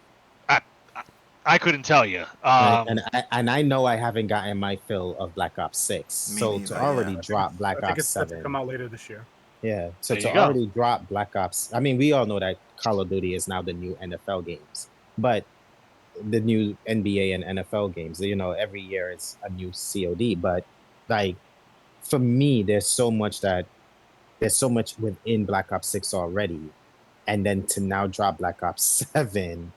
I I, I couldn't tell you. Right, and I know I haven't gotten my fill of Black Ops 6, Me so to neither. Yeah. already drop I Black think Ops it's set to come 7. out later this year. Yeah, so There to you go. already drop Black Ops, I mean, we all know that Call of Duty is now the new NFL games, but the new NBA and NFL games, every year is a new COD. But like for me, there's so much within Black Ops 6 already, and then to now drop Black Ops 7,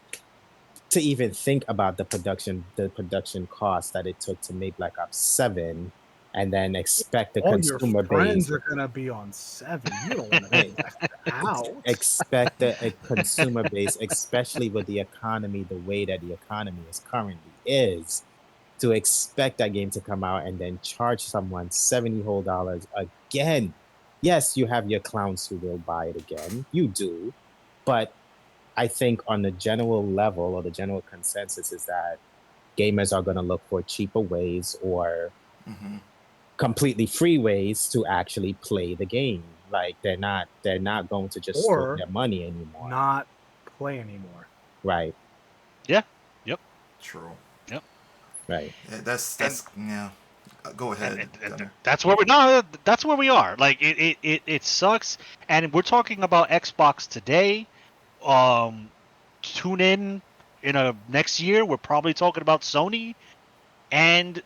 to even think about the production cost that it took to make Black Ops 7, and then expect the All your consumer base. friends are gonna be on 7. You don't want to be Right, left out. expect a consumer base, especially with the economy the way that the economy is currently is, to expect that game to come out and then charge someone 70 whole dollars again. Yes, you have your clowns who will buy it again. You do. But I think on the general level or the general consensus is that gamers are going to look for cheaper ways or Hmm. completely free ways to actually play the game. Like they're not going to just throw Or their money anymore. not play anymore. Right. Yeah. Yep. True. Yep. Right. Yeah, that's And that's yeah. Go and, ahead, and, and Gunner. that's where we no, that's where we are. Like it sucks, and we're talking about Xbox today. Um, Tune in a next year. We're probably talking about Sony, and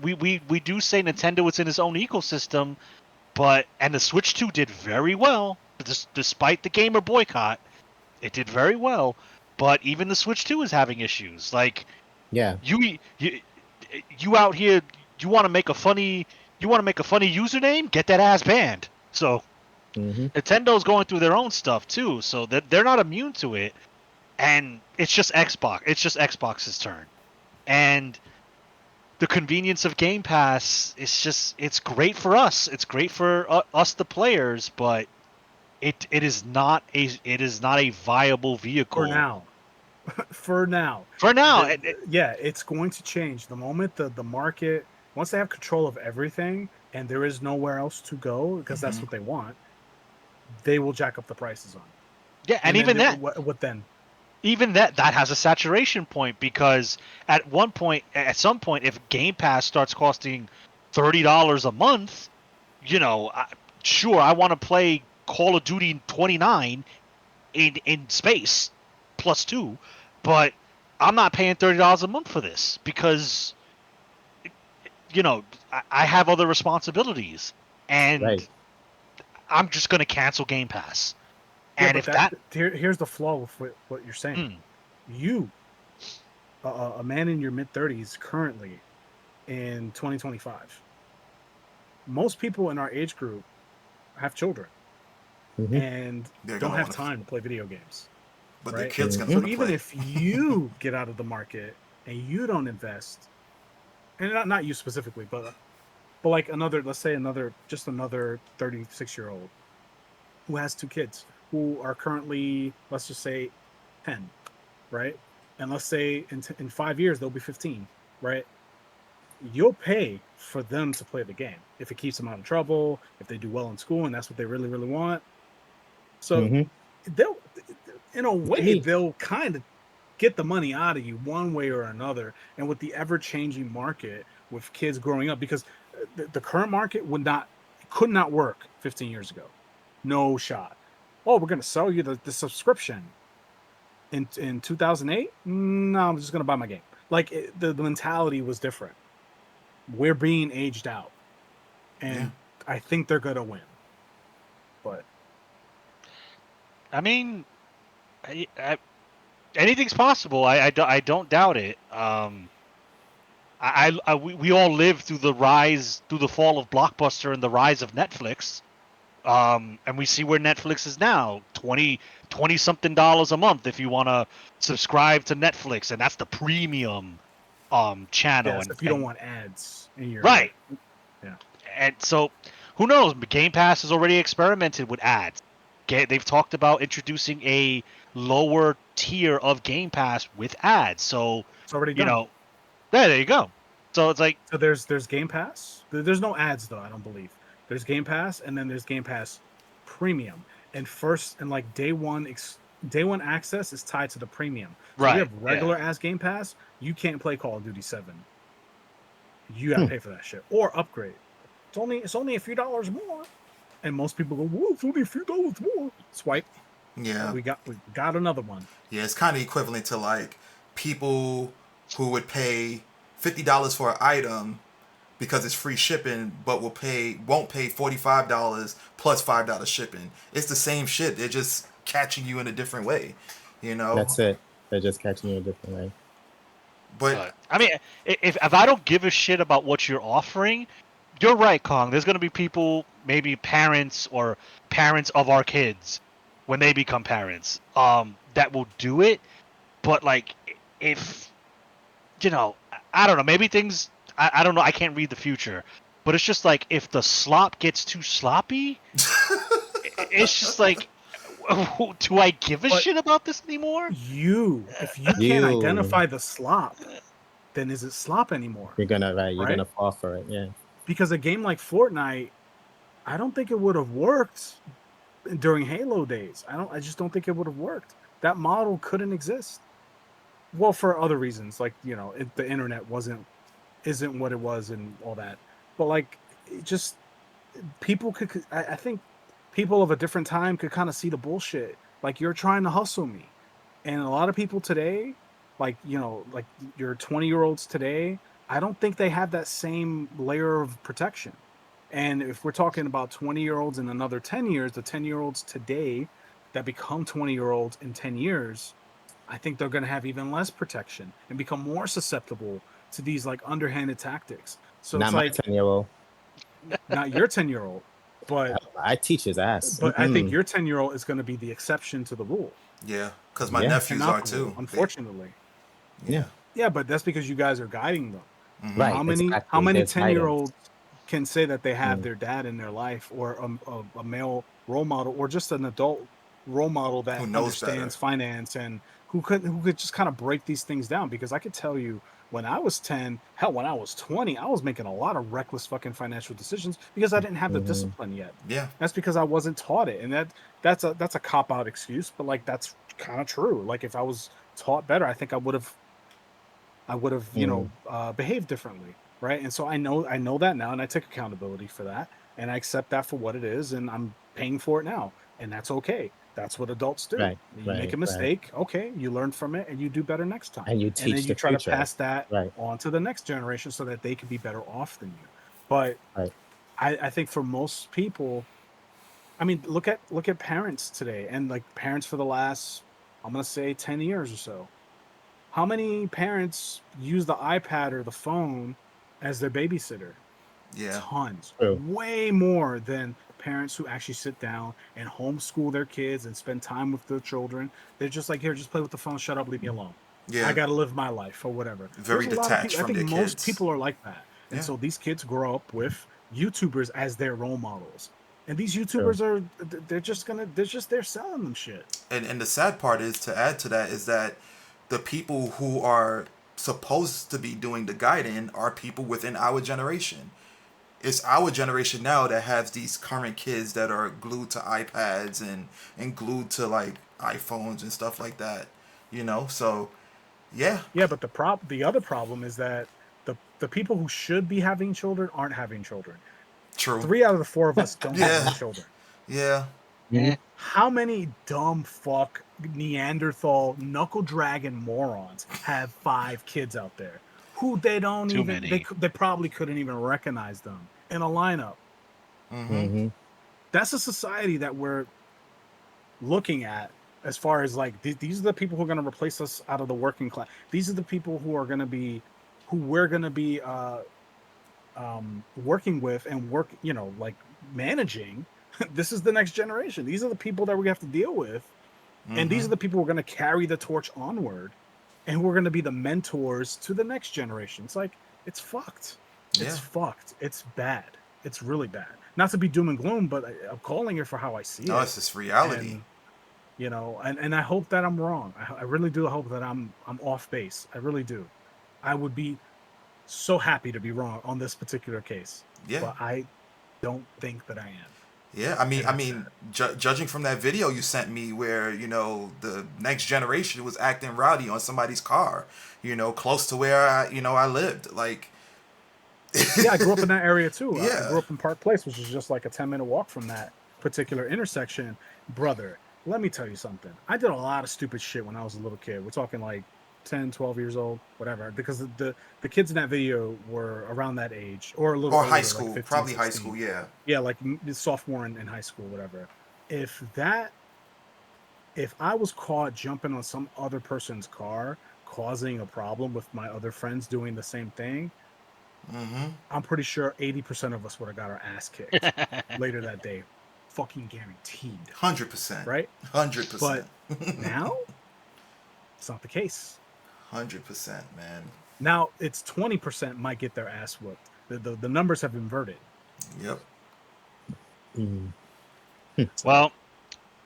we do say Nintendo is in its own ecosystem, and the Switch 2 did very well, despite the gamer boycott. It did very well, but even the Switch 2 is having issues. Like Yeah. you you out here, you want to make a funny username, get that ass banned. So Hmm. Nintendo's going through their own stuff too, so they're not immune to it. And it's just Xbox's turn. And the convenience of Game Pass it's great for us. It's great for us the players, but it is not a viable For vehicle now. For now. for now. Yeah, it's going to change the moment the market, once they have control of everything and there is nowhere else to go because that's Hmm. what they want. They will jack up the prices on it. Yeah, and And then even that, what then? even that has a saturation point, because at some point, if Game Pass starts costing $30 a month, sure, I want to play Call of Duty 29 in space +2, but I'm not paying $30 a month for this, because I have other responsibilities, and Right. I'm just gonna cancel Game Pass. Yeah, And but if that, here's the flaw with what you're saying. mm, You, a man in your mid-30s currently in 2025, most people in our age group have children Hmm. and They're don't gonna have want to, time to play video games, but the right? kid's gonna So want Hmm. to even play. if you get out of the market and you don't invest, and not you specifically, but like another, let's say another 36-year-old who has two kids who are currently, let's just say, 10, right? And let's say in 5 years they'll be 15, right? You'll pay for them to play the game if it keeps them out of trouble, if they do well in school and that's what they really really want. So Hmm. they'll, in a To way, me, they'll kind of get the money out of you one way or another. And with the ever changing market, with kids growing up, because the current market could not work 15 years ago. No shot. Oh, we're going to sell you the subscription in 2008. No, I'm just going to buy my game. Like the mentality was different. We're being aged out, Yeah, and I think they're going to win. But I mean, anything's possible. I don't doubt it. We all lived through the fall of Blockbuster and the rise of Netflix. And we see where Netflix is now, 20 something dollars a month if you want to subscribe to Netflix, and that's the premium channel. yes, and if you don't and want ads in your, right. yeah. And so, who knows? Game Pass has already experimented with ads. They've talked about introducing a lower tier of Game Pass with ads. So, It's already you done. know, there you go. So it's like, So there's Game Pass. There's no ads though, I don't believe. There's Game Pass, and then there's Game Pass Premium. And first and like day one access is tied to the premium. So if you right, have yeah. regular ass Game Pass, you can't play Call of Duty 7. You got to hmm, pay for that shit or upgrade. It's only a few dollars more. And most people go, "Whoa, it's only a few dollars more." Swipe. yeah, We got another one. yeah. It's kind of equivalent to like people who would pay $50 for an item because it's free shipping, but won't pay $45 plus $5 shipping. It's the same shit. They're just catching you in a different way, you know. that's it. They're just catching you a different way. But But I mean, if I don't give a shit about what you're offering, you're right, Kong. There's gonna be people, maybe parents or parents of our kids, when they become parents, that will do it. But like, if I don't know, maybe things. I don't know. I can't read the future, but it's just like, if the slop gets too sloppy, it's just like, do I give a But shit about this anymore? if you can't You, identify the slop, then is it slop anymore? you're gonna right. You're Right? gonna fall for it. Yeah. Because a game like Fortnite, I don't think it would have worked during Halo days. I just don't think it would have worked. That model couldn't exist. Well, for other reasons, like the internet isn't what it was and all that. But like, it just people I think people of a different time could kind of see the bullshit. Like, you're trying to hustle me, and a lot of people today, like like your 20-year-olds today, I don't think they have that same layer of protection. And if we're talking about 20-year-olds in another 10 years, the 10-year-olds today that become 20-year-olds in 10 years, I think they're going to have even less protection and become more susceptible to these like underhanded tactics. So it's Not my like, 10-year-old. not your 10-year-old, but I teach his ass. I think Mm-mm. your 10-year-old is going to be the exception to the rule yeah, because my Yeah. and nephews not are the rule, too. unfortunately. Yeah. Yeah. Yeah, but that's because you guys are guiding them. Hmm. Right. How many Exactly. There's guidance. 10-year-olds can say that they have Mm. their dad in their life, or a male role model, or just an adult role model that Who knows better? understands finance and who could just kind of break these things down, because I could tell you when I was 10, hell, when I was 20, I was making a lot of reckless fucking financial decisions because I didn't have the Mhm. discipline yet. Yeah. That's because I wasn't taught it. And that's a cop out excuse, but like that's kind of true. Like if I was taught better, I think I would have Mhm. behaved differently, right? And so I know that now, and I take accountability for that, and I accept that for what it is, and I'm paying for it now, and that's okay. That's what adults do. Right, You make a right, right. mistake, okay, you learn from it, and you do better next time, And you and then teach you the try to future. pass that Right, on to the next generation so that they can be better off than you. But right. I think for most people, I mean, look at parents today, and like parents for the last, I'm gonna say 10 years or so. How many parents use the iPad or the phone as their babysitter? Yeah. Tons, True. way more than parents who actually sit down and homeschool their kids and spend time with their children. They're just like, here, just play with the phone, shut up, leave me alone. I Yeah. got to live my life or whatever. There's Very a lot of detached people, I from think their most kids. people are like that. And Yeah. so these kids grow up with YouTubers as their role models. And these True. YouTubers they're selling them shit. And the sad part is, to add to that, is that the people who are supposed to be doing the guiding are people within our generation. It's our generation now that has these current kids that are glued to iPads and glued to like iPhones and stuff like that. So yeah. Yeah, but the other problem is that the people who should be having children aren't having children. True. 3 out of the 4 of us don't have any Yeah. children. Yeah. Eh, Mhm. How many dumb fuck Neanderthal knuckle dragon morons have 5 kids out there who they don't too even many. they probably couldn't even recognize them in a lineup? Mm-hmm. Mhm. That's a society that we're looking at, as far as like these are the people who are going to replace us out of the working class. These are the people who are going to be who we're going to be working with and like managing. This is the next generation. These are the people that we have to deal with, and these Mm-hmm. are the people who are going to carry the torch onward, and who are going to be the mentors to the next generation. It's like it's fucked. It's Yeah. fucked. It's bad. It's really bad. Not to be doom and gloom, but I'm calling it for how I see No, it. it's just reality. And and I hope that I'm wrong. I really do hope that I'm off base. I really do. I would be so happy to be wrong on this particular case, Yeah. but I don't think that I am, Yeah, I mean, and I that's mean, sad. judging from that video you sent me, where the next generation was acting rowdy on somebody's car, close to where I lived, like, Yeah, I grew up in that area too. I yeah, grew up in Park Place, which is just like a 10-minute walk from that particular intersection. Brother, let me tell you something. I did a lot of stupid shit when I was a little kid. We're talking like 10, 12 years old, whatever, because the kids in that video were around that age or a little or high older, like school, 15, probably high school, 16. yeah. Yeah, like sophomore in high school, whatever. If that if I was caught jumping on some other person's car, causing a problem with my other friends doing the same thing, Mm-hmm. I'm pretty sure 80% of us would have got our ass kicked later that day. Fucking guaranteed, 100%, right? hundred But percent, now it's not the case. 100%, man. Now it's 20% might get their ass whooped. The numbers have inverted. Yep. Mhm. So Well,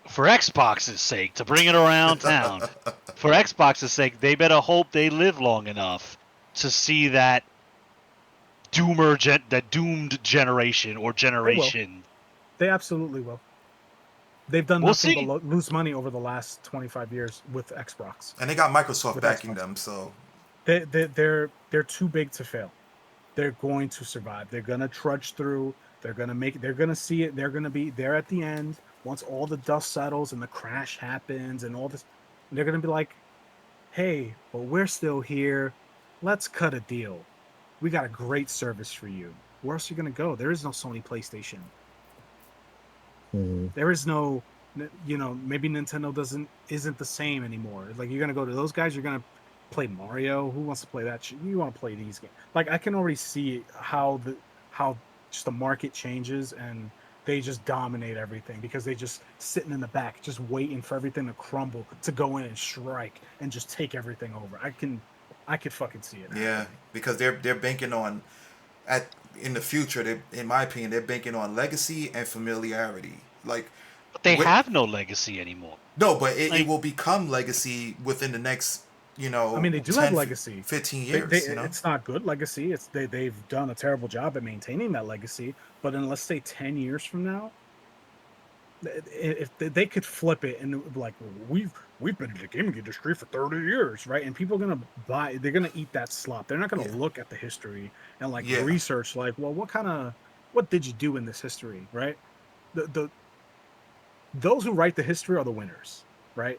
for Xbox's sake, to bring it around town, for Xbox's sake, they better hope they live long enough to see that that doomed generation or they will. generation. They absolutely will. They've done We'll nothing but see. lose money over the last 25 years with Xbox. And they got Microsoft With backing Xbox, them, so they're too big to fail. They're going to survive. They're gonna trudge through. They're gonna see it. They're gonna be there at the end once all the dust settles and the crash happens and all this. They're gonna be like, "Hey, but we're still here. Let's cut a deal. We got a great service for you. Where else are you gonna go? There is no Sony PlayStation. Mhm. There is no, maybe Nintendo isn't the same anymore. Like you're gonna go to those guys. You're gonna play Mario. Who wants to play that shit? You want to play these games. Like I can already see how just the market changes, and they just dominate everything because they just sitting in the back, just waiting for everything to crumble to go in and strike and just take everything over. I could fucking see it yeah, happening. because they're banking on, at in the future, in my opinion, they're banking on legacy and familiarity. Like, But they Wi- have no legacy anymore. No, but it Like, will become legacy within the next, I mean, they do have 10, legacy. 15 They years, it's not good legacy. They've done a terrible job at maintaining that legacy. But in, let's say, 10 years from now, if they could flip it and be like, we've been in the gaming industry for 30 years, right? And people are gonna buy, they're gonna eat that slop. They're not gonna Yeah. look at the history and like Yeah. research, like, well, what did you do in this history, right? The those who write the history are the winners, right?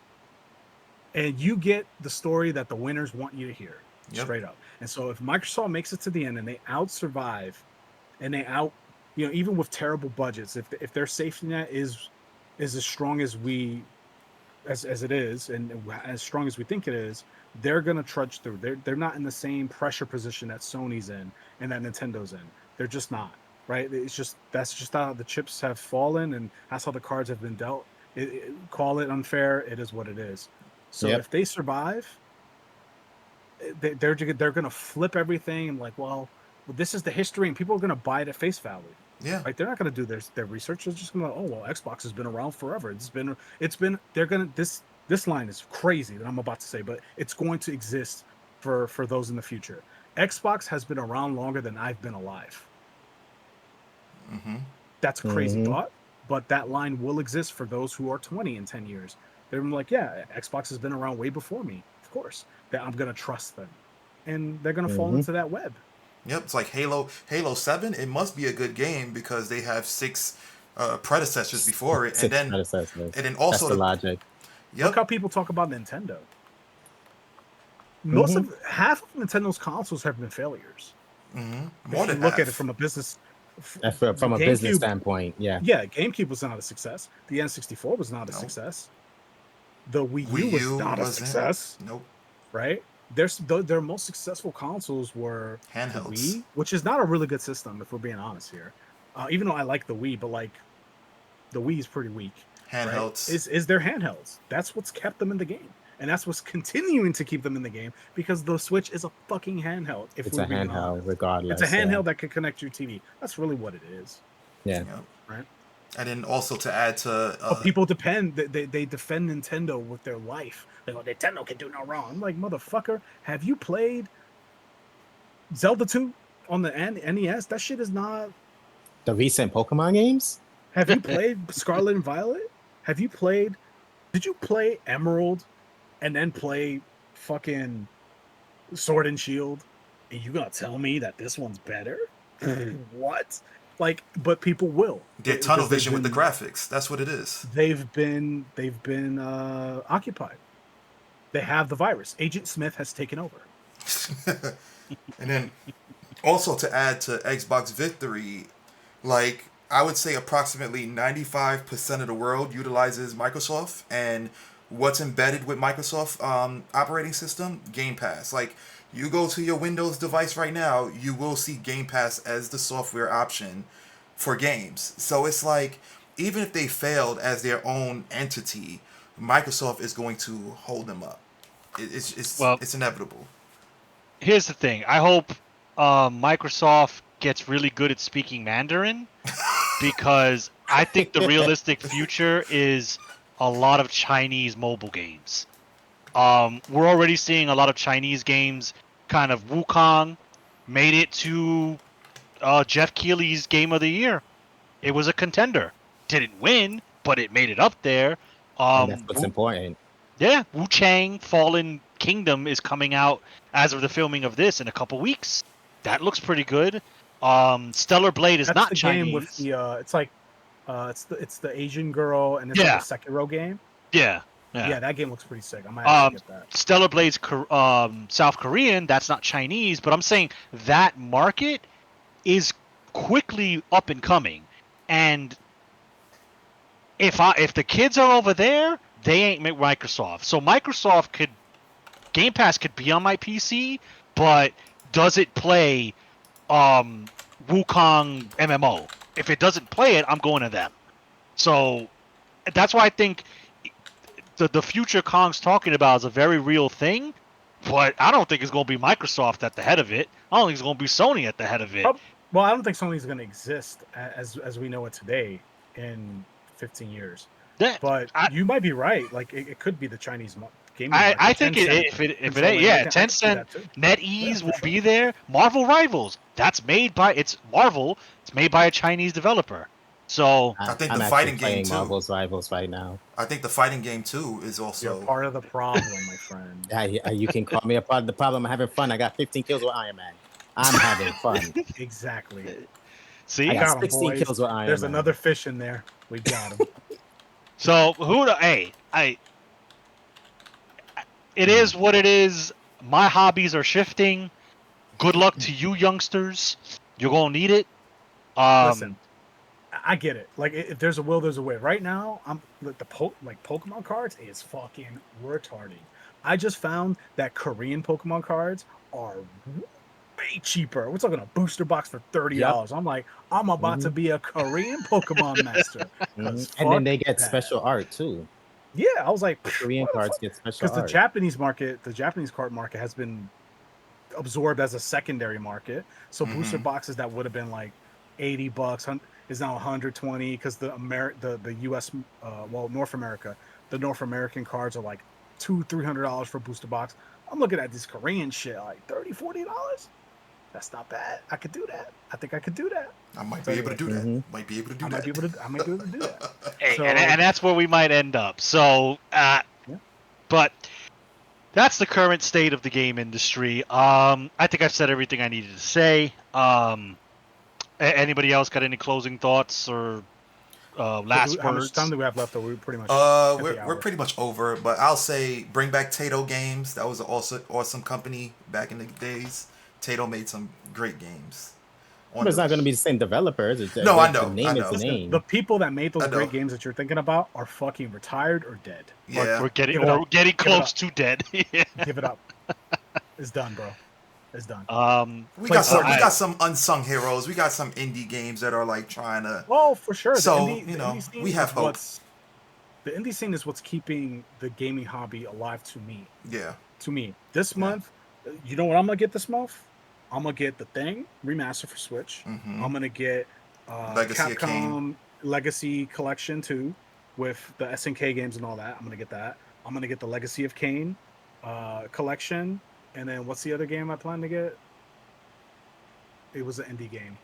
And you get the story that the winners want you to hear, Yep. straight up. And so if Microsoft makes it to the end and they out survive and they out, even with terrible budgets, if their safety net is as strong as as it is and as strong as we think it is, they're gonna trudge through. They're not in the same pressure position that Sony's in and that Nintendo's in. They're just not, right? It's just that's just how the chips have fallen and that's how the cards have been dealt. Call it unfair, it is what it is. So Yep. if they survive, they're gonna flip everything and like, well, this is the history, and people are gonna buy it at face value. Yeah. Right? They're not gonna do their research. They're just gonna, oh well, Xbox has been around forever. It's been. They're gonna this line is crazy that I'm about to say, but it's going to exist for those in the future. Xbox has been around longer than I've been alive. Mm-hmm. That's a crazy Mhm. thought, but that line will exist for those who are 20 in 10 years. They're like, yeah, Xbox has been around way before me. Of course, that I'm gonna trust them, and they're gonna fall Mhm. into that web. Yep. It's like Halo 7. It must be a good game because they have 6 predecessors before it, and Six then predecessors. and then That's also the the logic. Look yep. how people talk about Nintendo. Mhm. Half of Nintendo's consoles have been failures. More If you than look at it half. from a business, the From a business GameCube, standpoint, yeah. yeah, GameCube was not a success. The N64 was not a No. success. The Wii U Wii was U not a wasn't. success, Nope. right? Their most successful consoles were the Handhelds. Wii, which is not a really good system if we're being honest here. Even though I like the Wii, but like the Wii is pretty weak, right? Handhelds. Is their handhelds? That's what's kept them in the game, and that's what's continuing to keep them in the game because the Switch is a fucking handheld. If It's we're a being handheld honest, it's a regardless. Yeah. handheld that can connect to your TV. That's really what it is, Yeah. Yep. right? And then also to add to But people they defend Nintendo with their life. They go, Nintendo can do no wrong. I'm like, motherfucker, have you played Zelda 2 on the NES? That shit is not. The recent Pokemon games? Have you played Scarlet and Violet? Have you played? Did you play Emerald and then play fucking Sword and Shield? And you gonna tell me that this one's better? What? Like, but people will they're tunnel because vision with the graphics. That's what it is. they've been occupied. They have the virus. Agent Smith has taken over. And then also to add to Xbox victory, like I would say approximately 95% of the world utilizes Microsoft, and what's embedded with Microsoft operating system, Game Pass. Like you go to your Windows device right now, you will see Game Pass as the software option for games. So it's like even if they failed as their own entity, Microsoft is going to hold them up. well, It's inevitable. here's the thing. I hope Microsoft gets really good at speaking Mandarin because I think the realistic future is a lot of Chinese mobile games. We're already seeing a lot of Chinese games. Kind of Wukong made it to Jeff Keighley's Game of the Year. It was a contender. Didn't win, but it made it up there. And that's what's important. Yeah, Wu Chang Fallen Kingdom is coming out as of the filming of this in a couple weeks. That looks pretty good. Stellar Blade is That's not the game with Chinese. the it's like it's the Asian girl and it's Yeah. like a Sekiro game. Yeah, Yeah, that game looks pretty sick. I might actually get that. Stellar Blade's South Korean. That's not Chinese, but I'm saying that market is quickly up and coming. And if the kids are over there, they ain't Microsoft. So Game Pass could be on my PC, but does it play Wukong MMO? If it doesn't play it, I'm going to them. So that's why I think the future Kong's talking about is a very real thing, but I don't think it's going to be Microsoft at the head of it. I don't think it's going to be Sony at the head of it. Well, I don't think Sony's going to exist as we know it today in 15 years. That, But I, you might be right. Like it could be the Chinese gaming market. I think Tencent if it ain't, controlling yeah, everything. I could see Tencent, that too. Yeah, NetEase for will sure. be there. Marvel Rivals, it's Marvel. It's made by a Chinese developer. So I think the I'm actually fighting game playing too. Marvel's Rivals right now. I think the fighting game too is You're also. part of the problem, my friend. You can call me a part of the problem. I'm having fun. I got 15 kills with Iron Man. I'm having fun. Exactly. I I see, got got him, 16 boys. kills with Iron There's Man. another fish in there. We got him. so hey, it is what it is. My hobbies are shifting. Good luck to you youngsters. You're gonna need it. Listen, I get it. Like if there's a will, there's a way. Right now, I'm like like Pokemon cards is fucking retarded. I just found that Korean Pokemon cards are way cheaper. We're talking a booster box for Yep. $30. I'm like, I'm about to be a Korean Pokemon master. Cause And then fuck they get that. special art too. Yeah, I was like, The Korean what the cards fuck? get special Because art. The Japanese card market has been absorbed as a secondary market. So booster Hmm. boxes that would have been like $80 is now 120 because the US North America, the North American cards are like $200-300 for a booster box. I'm looking at this Korean shit like $30-40. That's not bad. I could do that. I think I could do that. I might So be able to anyway, do that. hmm Might be able to do I might that. be able to. I might be able to do that. hey, So and that's where we might end up. So, yeah. but that's the current state of the game industry. I think I've said everything I needed to say. Anybody else got any closing thoughts or last How much time words? do we have left? Or we pretty much at the We're hour? pretty much over, but I'll say bring back Tato Games. That was an awesome company back in the days. Tato made some great games. On But it's the not going to be the same developers. No, I The know, I name is the know, Listen, the name. people that made those I know. great games that you're thinking about are fucking retired or dead. Or Yeah, give it up. We're getting Give it close up. to dead. Yeah. Give it up. It's done, bro. It's done. we Play got some we Fortnite. got some unsung heroes. We got some indie games that are like trying to. Oh, for sure. So The indie scene we have is hope. the indie scene is what's keeping the gaming hobby alive to me. Yeah, This yeah. month, you know what I'm gonna get this month? I'm gonna get the Thing remaster for Switch. Hmm. I'm gonna get Legacy of Kain. Capcom Legacy Collection 2 with the SNK games and all that. I'm gonna get that. I'm gonna get the Legacy of Kain collection. And then what's the other game I plan to get? It was an indie game.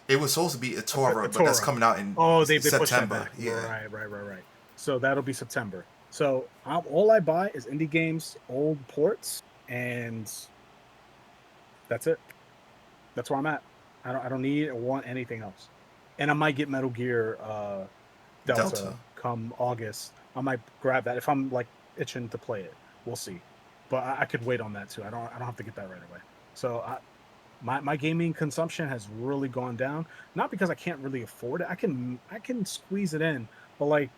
It was supposed to be Etora, but that's Tora. coming out in Oh, they pushed that September. back. Yeah. Right. So that'll be September. So all I buy is indie games, old ports, and that's it. That's where I'm at. I don't need or want anything else. And I might get Metal Gear Delta come August. I might grab that if I'm like itching to play it. We'll see. But I could wait on that too. I don't have to get that right away. So my gaming consumption has really gone down. Not because I can't really afford it. I can squeeze it in, but like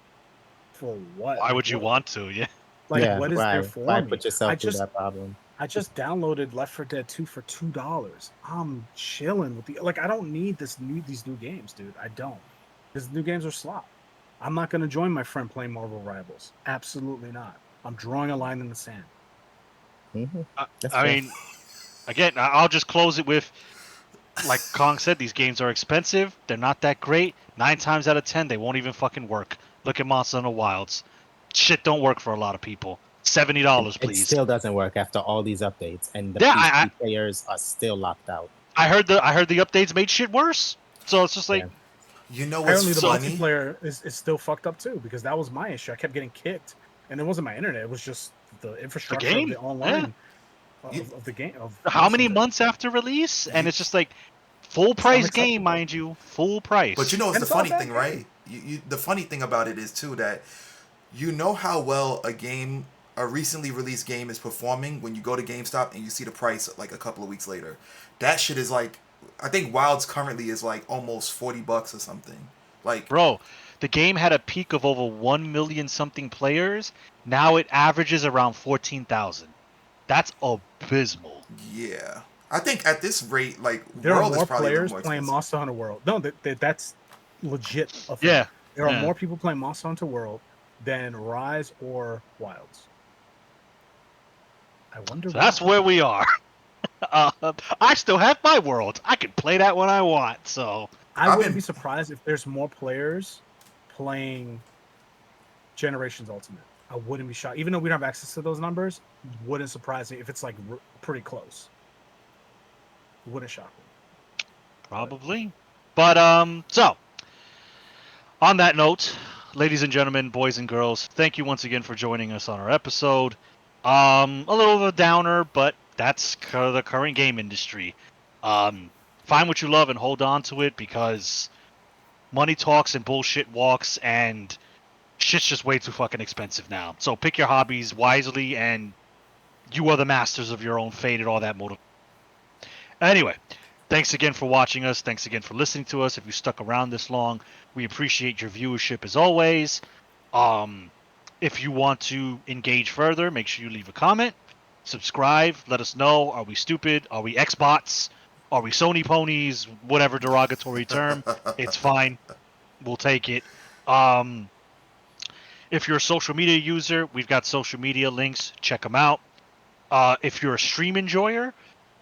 for what? Why Like, would you what? want to? Yeah. Like Yeah, what is there for why me? put yourself through that problem? I just downloaded Left 4 Dead 2 for $2. I'm chilling with I don't need these new games, dude. I don't. These new games are slop. I'm not gonna join my friend playing Marvel Rivals. Absolutely not. I'm drawing a line in the sand. Mm-hmm. That's I fair. mean, again, I'll just close it with, like Kong said, these games are expensive. They're not that great. 9 times out of 10, they won't even fucking work. Look at Monster Hunter Wilds. Shit don't work for a lot of people. $70, It please. still doesn't work after all these updates, and the Yeah, PC players are still locked out. I heard the updates made shit worse. So it's just like, Yeah. You know what's Apparently, the funny? multiplayer is still fucked up too because that was my issue. I kept getting kicked, and it wasn't my internet. It was just the infrastructure of game? the online You, of the game. Of how many Monster Hunter. months after release? And you, it's just like, full price game, unacceptable. mind you. Full price. but you know what's And the it's not a funny bad thing, game. right? The funny thing about it is too that you know how well a recently released game is performing when you go to GameStop and you see the price like a couple of weeks later. That shit is like, I think Wilds currently is like almost $40 or something. Like, Bro, the game had a peak of over 1 million something players. Now it averages around 14,000. That's abysmal. yeah, I think at this rate, like There are World is more probably a little players more playing expensive. Monster Hunter World. No, that's legit a thing. Yeah. There are Yeah. more people playing Monster Hunter World than Rise or Wilds. I wonder So that's why. where we are. I still have my world. I can play that when I want. So I I've wouldn't been- be surprised if there's more players playing Generations Ultimate. I wouldn't be shocked, even though we don't have access to those numbers. Wouldn't surprise me if it's like pretty close. Wouldn't shock me. Probably. But so on that note, ladies and gentlemen, boys and girls, thank you once again for joining us on our episode. A little of a downer, but that's the current game industry. Find what you love and hold on to it, because money talks and bullshit walks, and shit's just way too fucking expensive now. So pick your hobbies wisely, and you are the masters of your own fate and all that motive. Anyway, thanks again for watching us. Thanks again for listening to us. If you stuck around this long, we appreciate your viewership as always. If you want to engage further, make sure you leave a comment, subscribe, let us know. Are we stupid? Are we Xbots? Are we Sony ponies? Whatever derogatory term, it's fine. We'll take it. Um, if you're a social media user, we've got social media links. Check them out. If you're a stream enjoyer,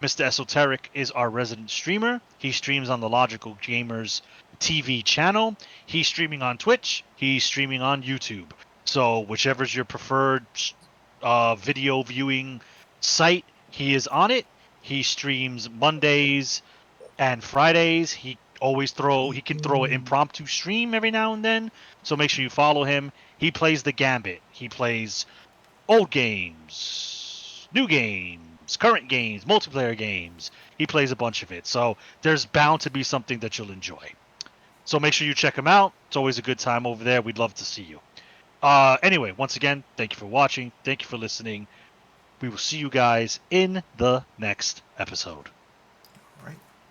Mr. Esoteric is our resident streamer. He streams on the Logical Gamers TV channel. He's streaming on Twitch. He's streaming on YouTube. So whichever's your preferred video viewing site, he is on it. He streams Mondays and Fridays. He can throw an impromptu stream every now and then. So make sure you follow him. He plays the gambit. He plays old games, new games, current games, multiplayer games. He plays a bunch of it. So there's bound to be something that you'll enjoy. So make sure you check him out. It's always a good time over there. We'd love to see you. Anyway, once again, thank you for watching. Thank you for listening. We will see you guys in the next episode.